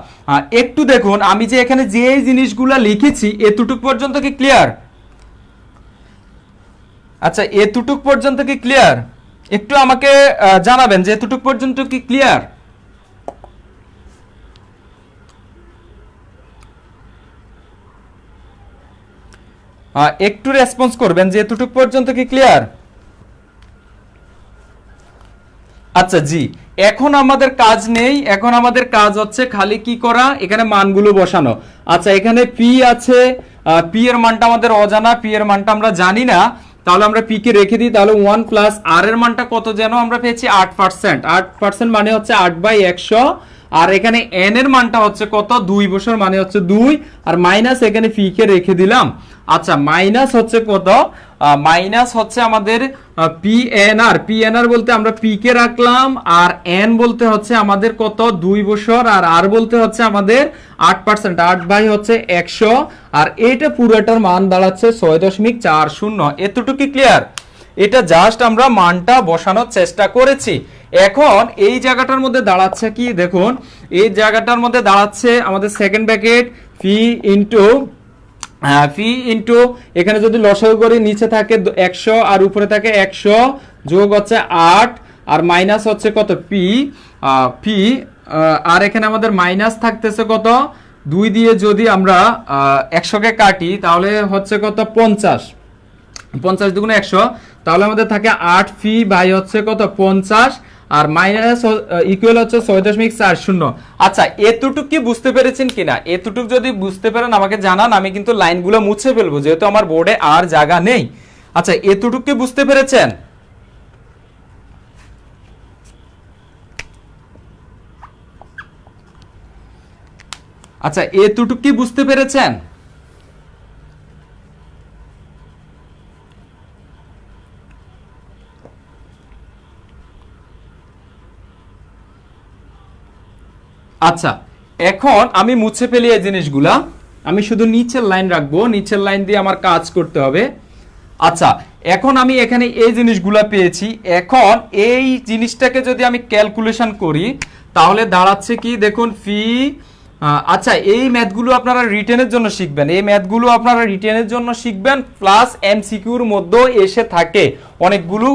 একটু দেখুন আমি যে এখানে যে জিনিসগুলা লিখেছি এতটুক পর্যন্ত কি ক্লিয়ার? আচ্ছা, এতটুক পর্যন্ত কি ক্লিয়ার? একটু আমাকে জানাবেন যে এতটুক পর্যন্ত কি ক্লিয়ার? একটু রেসপন্স করবেন যে এতটুক পর্যন্ত কি ক্লিয়ার? আচ্ছা জি, এখন আমাদের কাজ নেই, এখন আমাদের কাজ হচ্ছে খালি কি করা, এখানে মানগুলো বসানো। আচ্ছা, এখানে পি আছে, পি এর মানটা আমাদের অজানা, পি এর মানটা আমরা জানি না, তাহলে আমরা পি কে রেখে দিই। তাহলে 1 প্লাস আর এর মানটা কত যেন আমরা পেয়েছি 8%। মানে হচ্ছে 8/100। আর এখানে এন এর মানটা হচ্ছে কত, 2 বছর মানে হচ্ছে 2, আর মাইনাস এখানে পি কে রেখে দিলাম। আচ্ছা, মাইনাস হচ্ছে কত, মাইনাস হচ্ছে আমাদের পিএনআর বলতে আমরা পি কে রাখলাম, আর এন বলতে হচ্ছে আমাদের কত, 2 বছর, আর আর বলতে হচ্ছে আমাদের 8%, 8/100। আর এইটা পুরোটার মান দাঁড়াচ্ছে 6.40। এতটুকু ক্লিয়ার? এটা জাস্ট আমরা মানটা বসানোর চেষ্টা করেছি। এখন এই জায়গাটার মধ্যে দাঁড়াচ্ছে কি দেখুন, এই জায়গাটার মধ্যে দাঁড়াচ্ছে আমাদের সেকেন্ড ব্র্যাকেট ফি ইন্টু এখানে যদি লসাগু করি নিচে থাকে 100 আর উপরে থাকে 100, যোগ হচ্ছে 8, আর মাইনাস হচ্ছে কত পি, আর এখানে আমাদের মাইনাস থাকতেছে কত, 2 দিয়ে যদি আমরা 100 কে কাটি তাহলে হচ্ছে কত, 50 2 100, তাহলে আমাদের থাকে 8 ফি বাই হচ্ছে কত, 50, আর মাইনাস ইকুয়াল হচ্ছে 6.40। আচ্ছা, এতটুক কি বুঝতে পেরেছেন কিনা? এতটুক যদি বুঝতে পারেন আমাকে জানান, আমি কিন্তু লাইনগুলো মুছে ফেলবো যেহেতু আমার বোর্ডে আর জায়গা নেই। আচ্ছা, এতটুক কি বুঝতে পেরেছেন? আচ্ছা, এতটুক কি বুঝতে পেরেছেন? আচ্ছা, এখন আমি মুছে ফেলি এই জিনিসগুলা, আমি শুধু নিচের লাইন রাখবো, নিচের লাইন দিয়ে আমার কাজ করতে হবে। আচ্ছা, এখন আমি এখানে এই জিনিসগুলা পেয়েছি। এখন এই জিনিসটাকে যদি আমি ক্যালকুলেশন করি তাহলে দাঁড়াচ্ছে কি দেখুন, ফি। আচ্ছা, এই ম্যাথগুলো আপনারা রিটেনের জন্য শিখবেন, এই ম্যাথগুলো আপনারা রিটেনের জন্য শিখবেন, প্লাস এমসিকিউর মধ্যেও এসে থাকে অনেকগুলো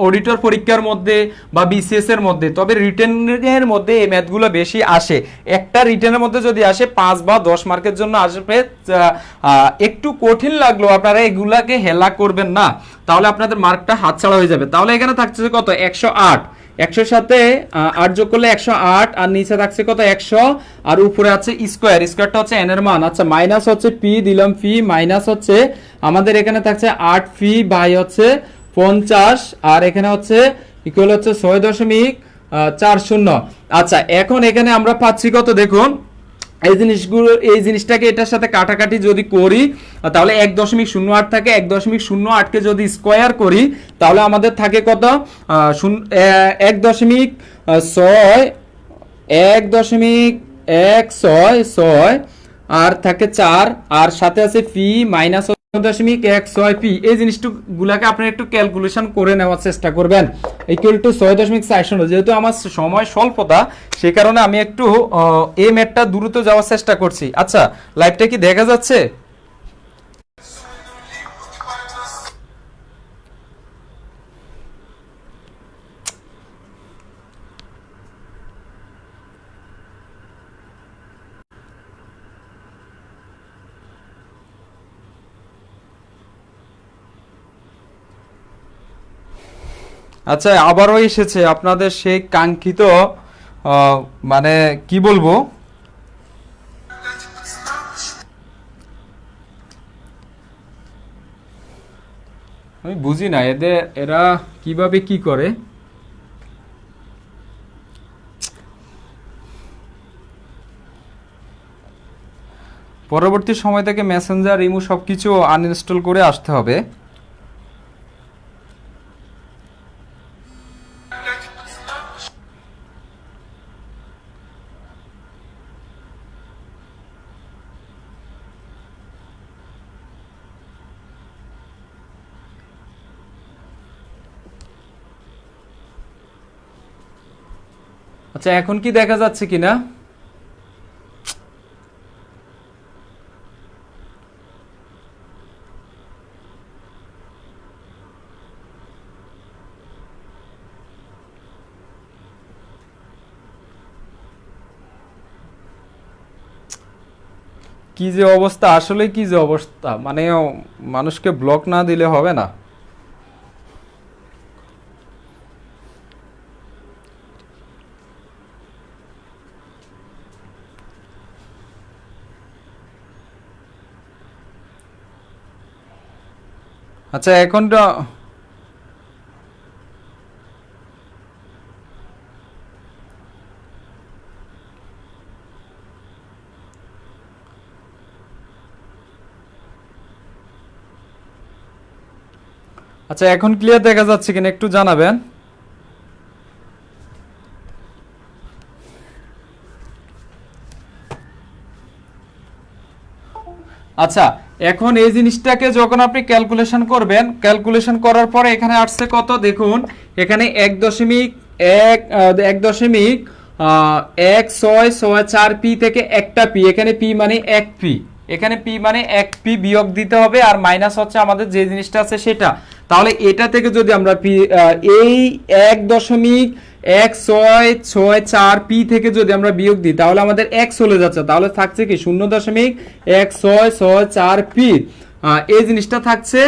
অডিটর পরীক্ষার মধ্যে বা বিসিএস এর মধ্যে, তবে রিটেনের মধ্যে এই ম্যাথগুলো বেশি আসে। একটা রিটেনের মধ্যে যদি আসে 5 বা 10 মার্কের জন্য আসবে। একটু কঠিন লাগলো, আপনারা এগুলাকে হেলা করবেন না, তাহলে আপনাদের মার্কটা হাতছাড়া হয়ে যাবে। তাহলে এখানে থাকছে কত, 108, 100 সাথে 8 যোগ করলে 108, আর নিচে থাকছে কত, 100, আর উপরে আছে স্কোয়ার, স্কোয়ারটা হচ্ছে এন এর মান। আচ্ছা, মাইনাস হচ্ছে পি দিলাম, ফি মাইনাস হচ্ছে আমাদের এখানে থাকছে 8 ফি বাই হচ্ছে 50, আর এখানে হচ্ছে ইকুয়াল হচ্ছে 6.40। আচ্ছা, এখন এখানে আমরা পাচ্ছি কত দেখুন, এই জিনিসগুলো, এই জিনিসটাকে এটার সাথে কাটাকাটি যদি করি তাহলে 1.08 থাকে, 1.08কে যদি স্কোয়ার করি তাহলে আমাদের থাকে কত, 1.166, আর থাকে 4, আর সাথে আছে ফি মাইনাস 6.16 পি। এই জিনিসগুলাকে আপনি একটু ক্যালকুলেশন করে নেওয়ার চেষ্টা করবেন। Equal to 6.40। যেহেতু আমার সময় স্বল্পতা, সেই কারণে আমি একটু এই ম্যাথটা দ্রুত যাওয়ার চেষ্টা করছি। আচ্ছা, লাইভটা কি দেখা যাচ্ছে? আচ্ছা, আবারও এসেছে আপনাদের সেই কাঙ্ক্ষিত, মানে কি বলবো, আমি বুঝি না এরা কিভাবে কি করে। পরবর্তী সময় থেকে মেসেঞ্জার, ইমো সবকিছু আনইনস্টল করে আসতে হবে। আচ্ছা, এখন কি দেখা যাচ্ছে কিনা? কি যে অবস্থা, আসলে কি যে অবস্থা, মানে মানুষকে ব্লক না দিলে হবে না। আচ্ছা, এখন তো আচ্ছা, এখন ক্লিয়ার দেখা যাচ্ছে কিনা একটু জানাবেন। আচ্ছা, এখন এই জিনিসটাকে যখন আপনি ক্যালকুলেশন করবেন, ক্যালকুলেশন করার পরে এখানে আসছে কত দেখুন, এখানে 1.1664 পি থেকে একটা পি, এখানে পি মানে 1 পি, এখানে পি মানে 1 পি বিয়োগ দিতে হবে, আর মাইনাস হচ্ছে আমাদের যে জিনিসটা আছে সেটা। তাহলে এটা থেকে যদি আমরা পি, এই 1.1664 পি থেকে যদি আমরা বিয়োগ দিই তাহলে আমাদের এক চলে যাচ্ছে, তাহলে থাকছে কি 0.1664 পি, এই জিনিসটা থাকছে।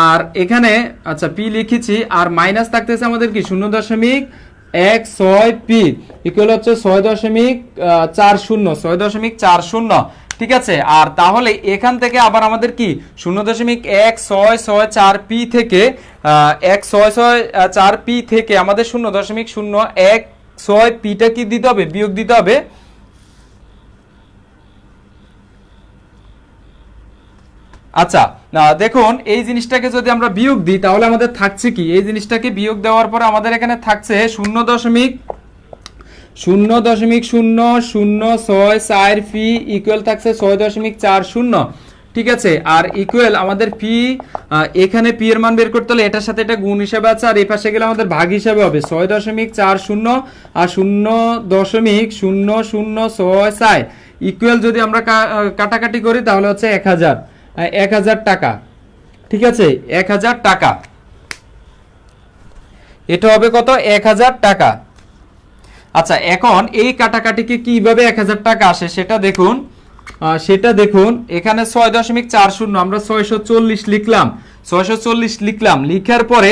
আর এখানে আচ্ছা পি লিখেছি, আর মাইনাস থাকতেছে আমাদের কি 0.16 পি, ইকুয়াল হচ্ছে 6.40। ঠিক আছে, আর তাহলে এখান থেকে আবার আমাদের কি 0.1664 পি থেকে 1.664 পি থেকে আমাদের 0.016 পিটা কি দিতে হবে, বিয়োগ দিতে হবে। আচ্ছা, দেখুন এই জিনিসটাকে যদি আমরা বিয়োগ দিই তাহলে আমাদের থাকছে কি, এই জিনিসটাকে বিয়োগ দেওয়ার পরে আমাদের এখানে থাকছে 0.0064 ফি ইকুয়াল থাকছে 6.40। ঠিক আছে, আর ইকুয়াল আমাদের ফি এখানে পি এর মান বের করতে হলে এটার সাথে এটা গুণ হিসাবে আছে, আর এই পাশে গেলে আমাদের ভাগ হিসাবে হবে 6.40 আর 0.0064 ইকুয়াল যদি আমরা কাটাকাটি করি তাহলে হচ্ছে 1000 টাকা। ঠিক আছে, 1000 টাকা, এটা হবে কত? 1000 টাকা। আচ্ছা, এখন এই কাটাকাটিকে কিভাবে 1000 টাকা আসে সেটা দেখুন। এখানে 6.40 আমরা 640 লিখলাম, 640 লিখলাম। লিখার পরে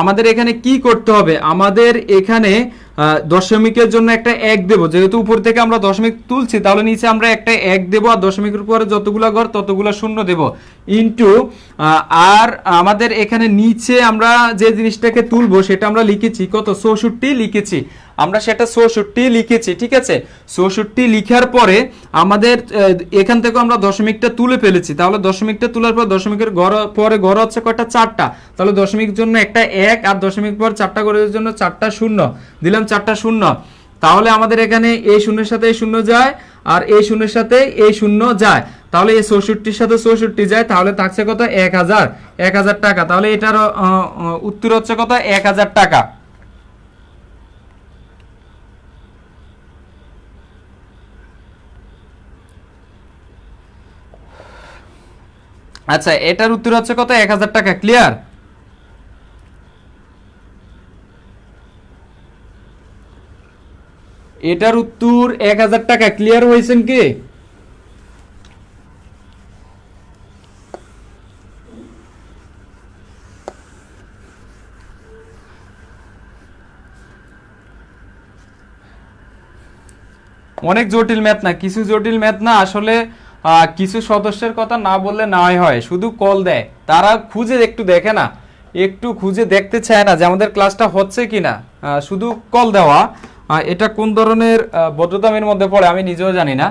আমাদের এখানে কি করতে হবে? আমাদের এখানে দশমিকের জন্য একটা 1 দেব, যেহেতু উপর থেকে আমরা দশমিক তুলছি তাহলে নিচে আমরা একটা 1 দেব, আর দশমিকের পরে যতগুলা ঘর ততগুলা শূন্য দেব, ইনটু আর আমাদের এখানে নিচে আমরা যে জিনিসটাকে তুলবো সেটা আমরা লিখেছি কত? 64 লিখেছি, আমরা সেটা 64 লিখেছি। ঠিক আছে, 64 লিখার পরে আমাদের এখান থেকে আমরা দশমিকটা তুলে ফেলেছি, তাহলে দশমিকটা তোলার পর দশমিকের পরে ঘর হচ্ছে কয়টা? 4টা, তাহলে দশমিক জন্য একটা 1 আর দশমিক পর 4টা ঘরের জন্য 4টা শূন্য দিলাম, 4টা শূন্য। তাহলে আমাদের এখানে এই শূন্যের সাথে এই শূন্য যায়, আর এই শূন্যের সাথে এই শূন্য যায়, তাহলে এই 64-র সাথে 64 যায়, তাহলে থাকছে কত? 1000 টাকা। তাহলে এটার উত্তর হচ্ছে কত? 1000 টাকা। আচ্ছা, এটার উত্তর হচ্ছে কত? 1000 টাকা। ক্লিয়ার? এটার উত্তর 1000 টাকা। ক্লিয়ার হয়েছেন কি? অনেক জটিল ম্যাথ না, কিছু জটিল ম্যাথ না আসলে। কিছু সদস্যের কথা না বললে নাই হয়, শুধু কল দেয়, তারা খুঁজে একটু দেখে না, একটু খুঁজে দেখতে চায় না যে আমাদের ক্লাসটা হচ্ছে কিনা, শুধু কল দেওয়া। এটা কোন ধরনের বদ্ধতামের মধ্যে পড়ে আমি নিজেও জানি না।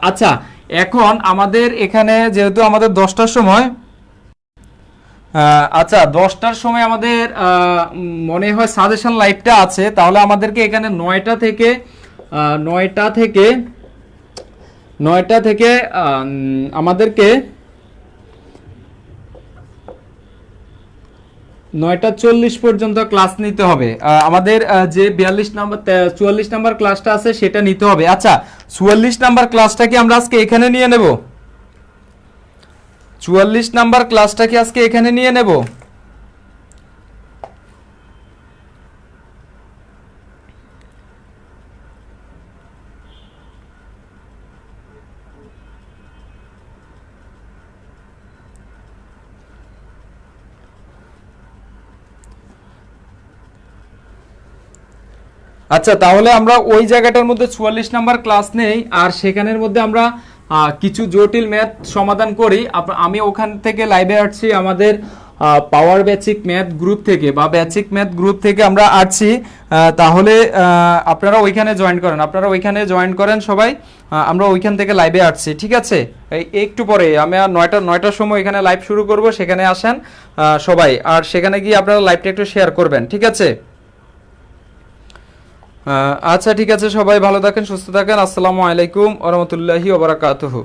আচ্ছা, এখন আমাদের এখানে যেহেতু আমাদের 10টার সময়, আচ্ছা 10টার সময় আমাদের মনে হয় সাজেশন লাইভটা আছে, তাহলে আমাদেরকে এখানে 9টা থেকে 9টা থেকে আমাদেরকে 9:40 পর্যন্ত ক্লাস নিতে হবে। আমাদের যে 44 নাম্বার 44 নাম্বার ক্লাসটা আছে সেটা নিতে হবে। আচ্ছা, 44 নাম্বার ক্লাসটা কি আমরা আজকে এখানে নিয়ে নেব? 44 নাম্বার ক্লাসটা কি আজকে এখানে নিয়ে নেব? আচ্ছা, তাহলে আমরা ওই জায়গাটার মধ্যে 44 নাম্বার ক্লাস নেই, আর সেখানের মধ্যে আমরা কিছু জটিল ম্যাথ সমাধান করি। আমি ওখান থেকে লাইভে আসছি আমাদের পাওয়ার বেসিক ম্যাথ গ্রুপ থেকে, বা বেসিক ম্যাথ গ্রুপ থেকে আমরা আসছি। তাহলে আপনারা ওইখানে জয়েন করেন সবাই, আমরা ওইখান থেকে লাইভে আসছি। ঠিক আছে, একটু পরে আমি 9টার সময় এখানে লাইভ শুরু করব, সেখানে আসেন সবাই, আর সেখানে গিয়ে আপনারা লাইভটা একটু শেয়ার করবেন। ঠিক আছে? আচ্ছা, ঠিক আছে, সবাই ভালো থাকেন, সুস্থ থাকেন। আসসালামু আলাইকুম ওয়া রাহমাতুল্লাহি ওয়া বারাকাতুহু।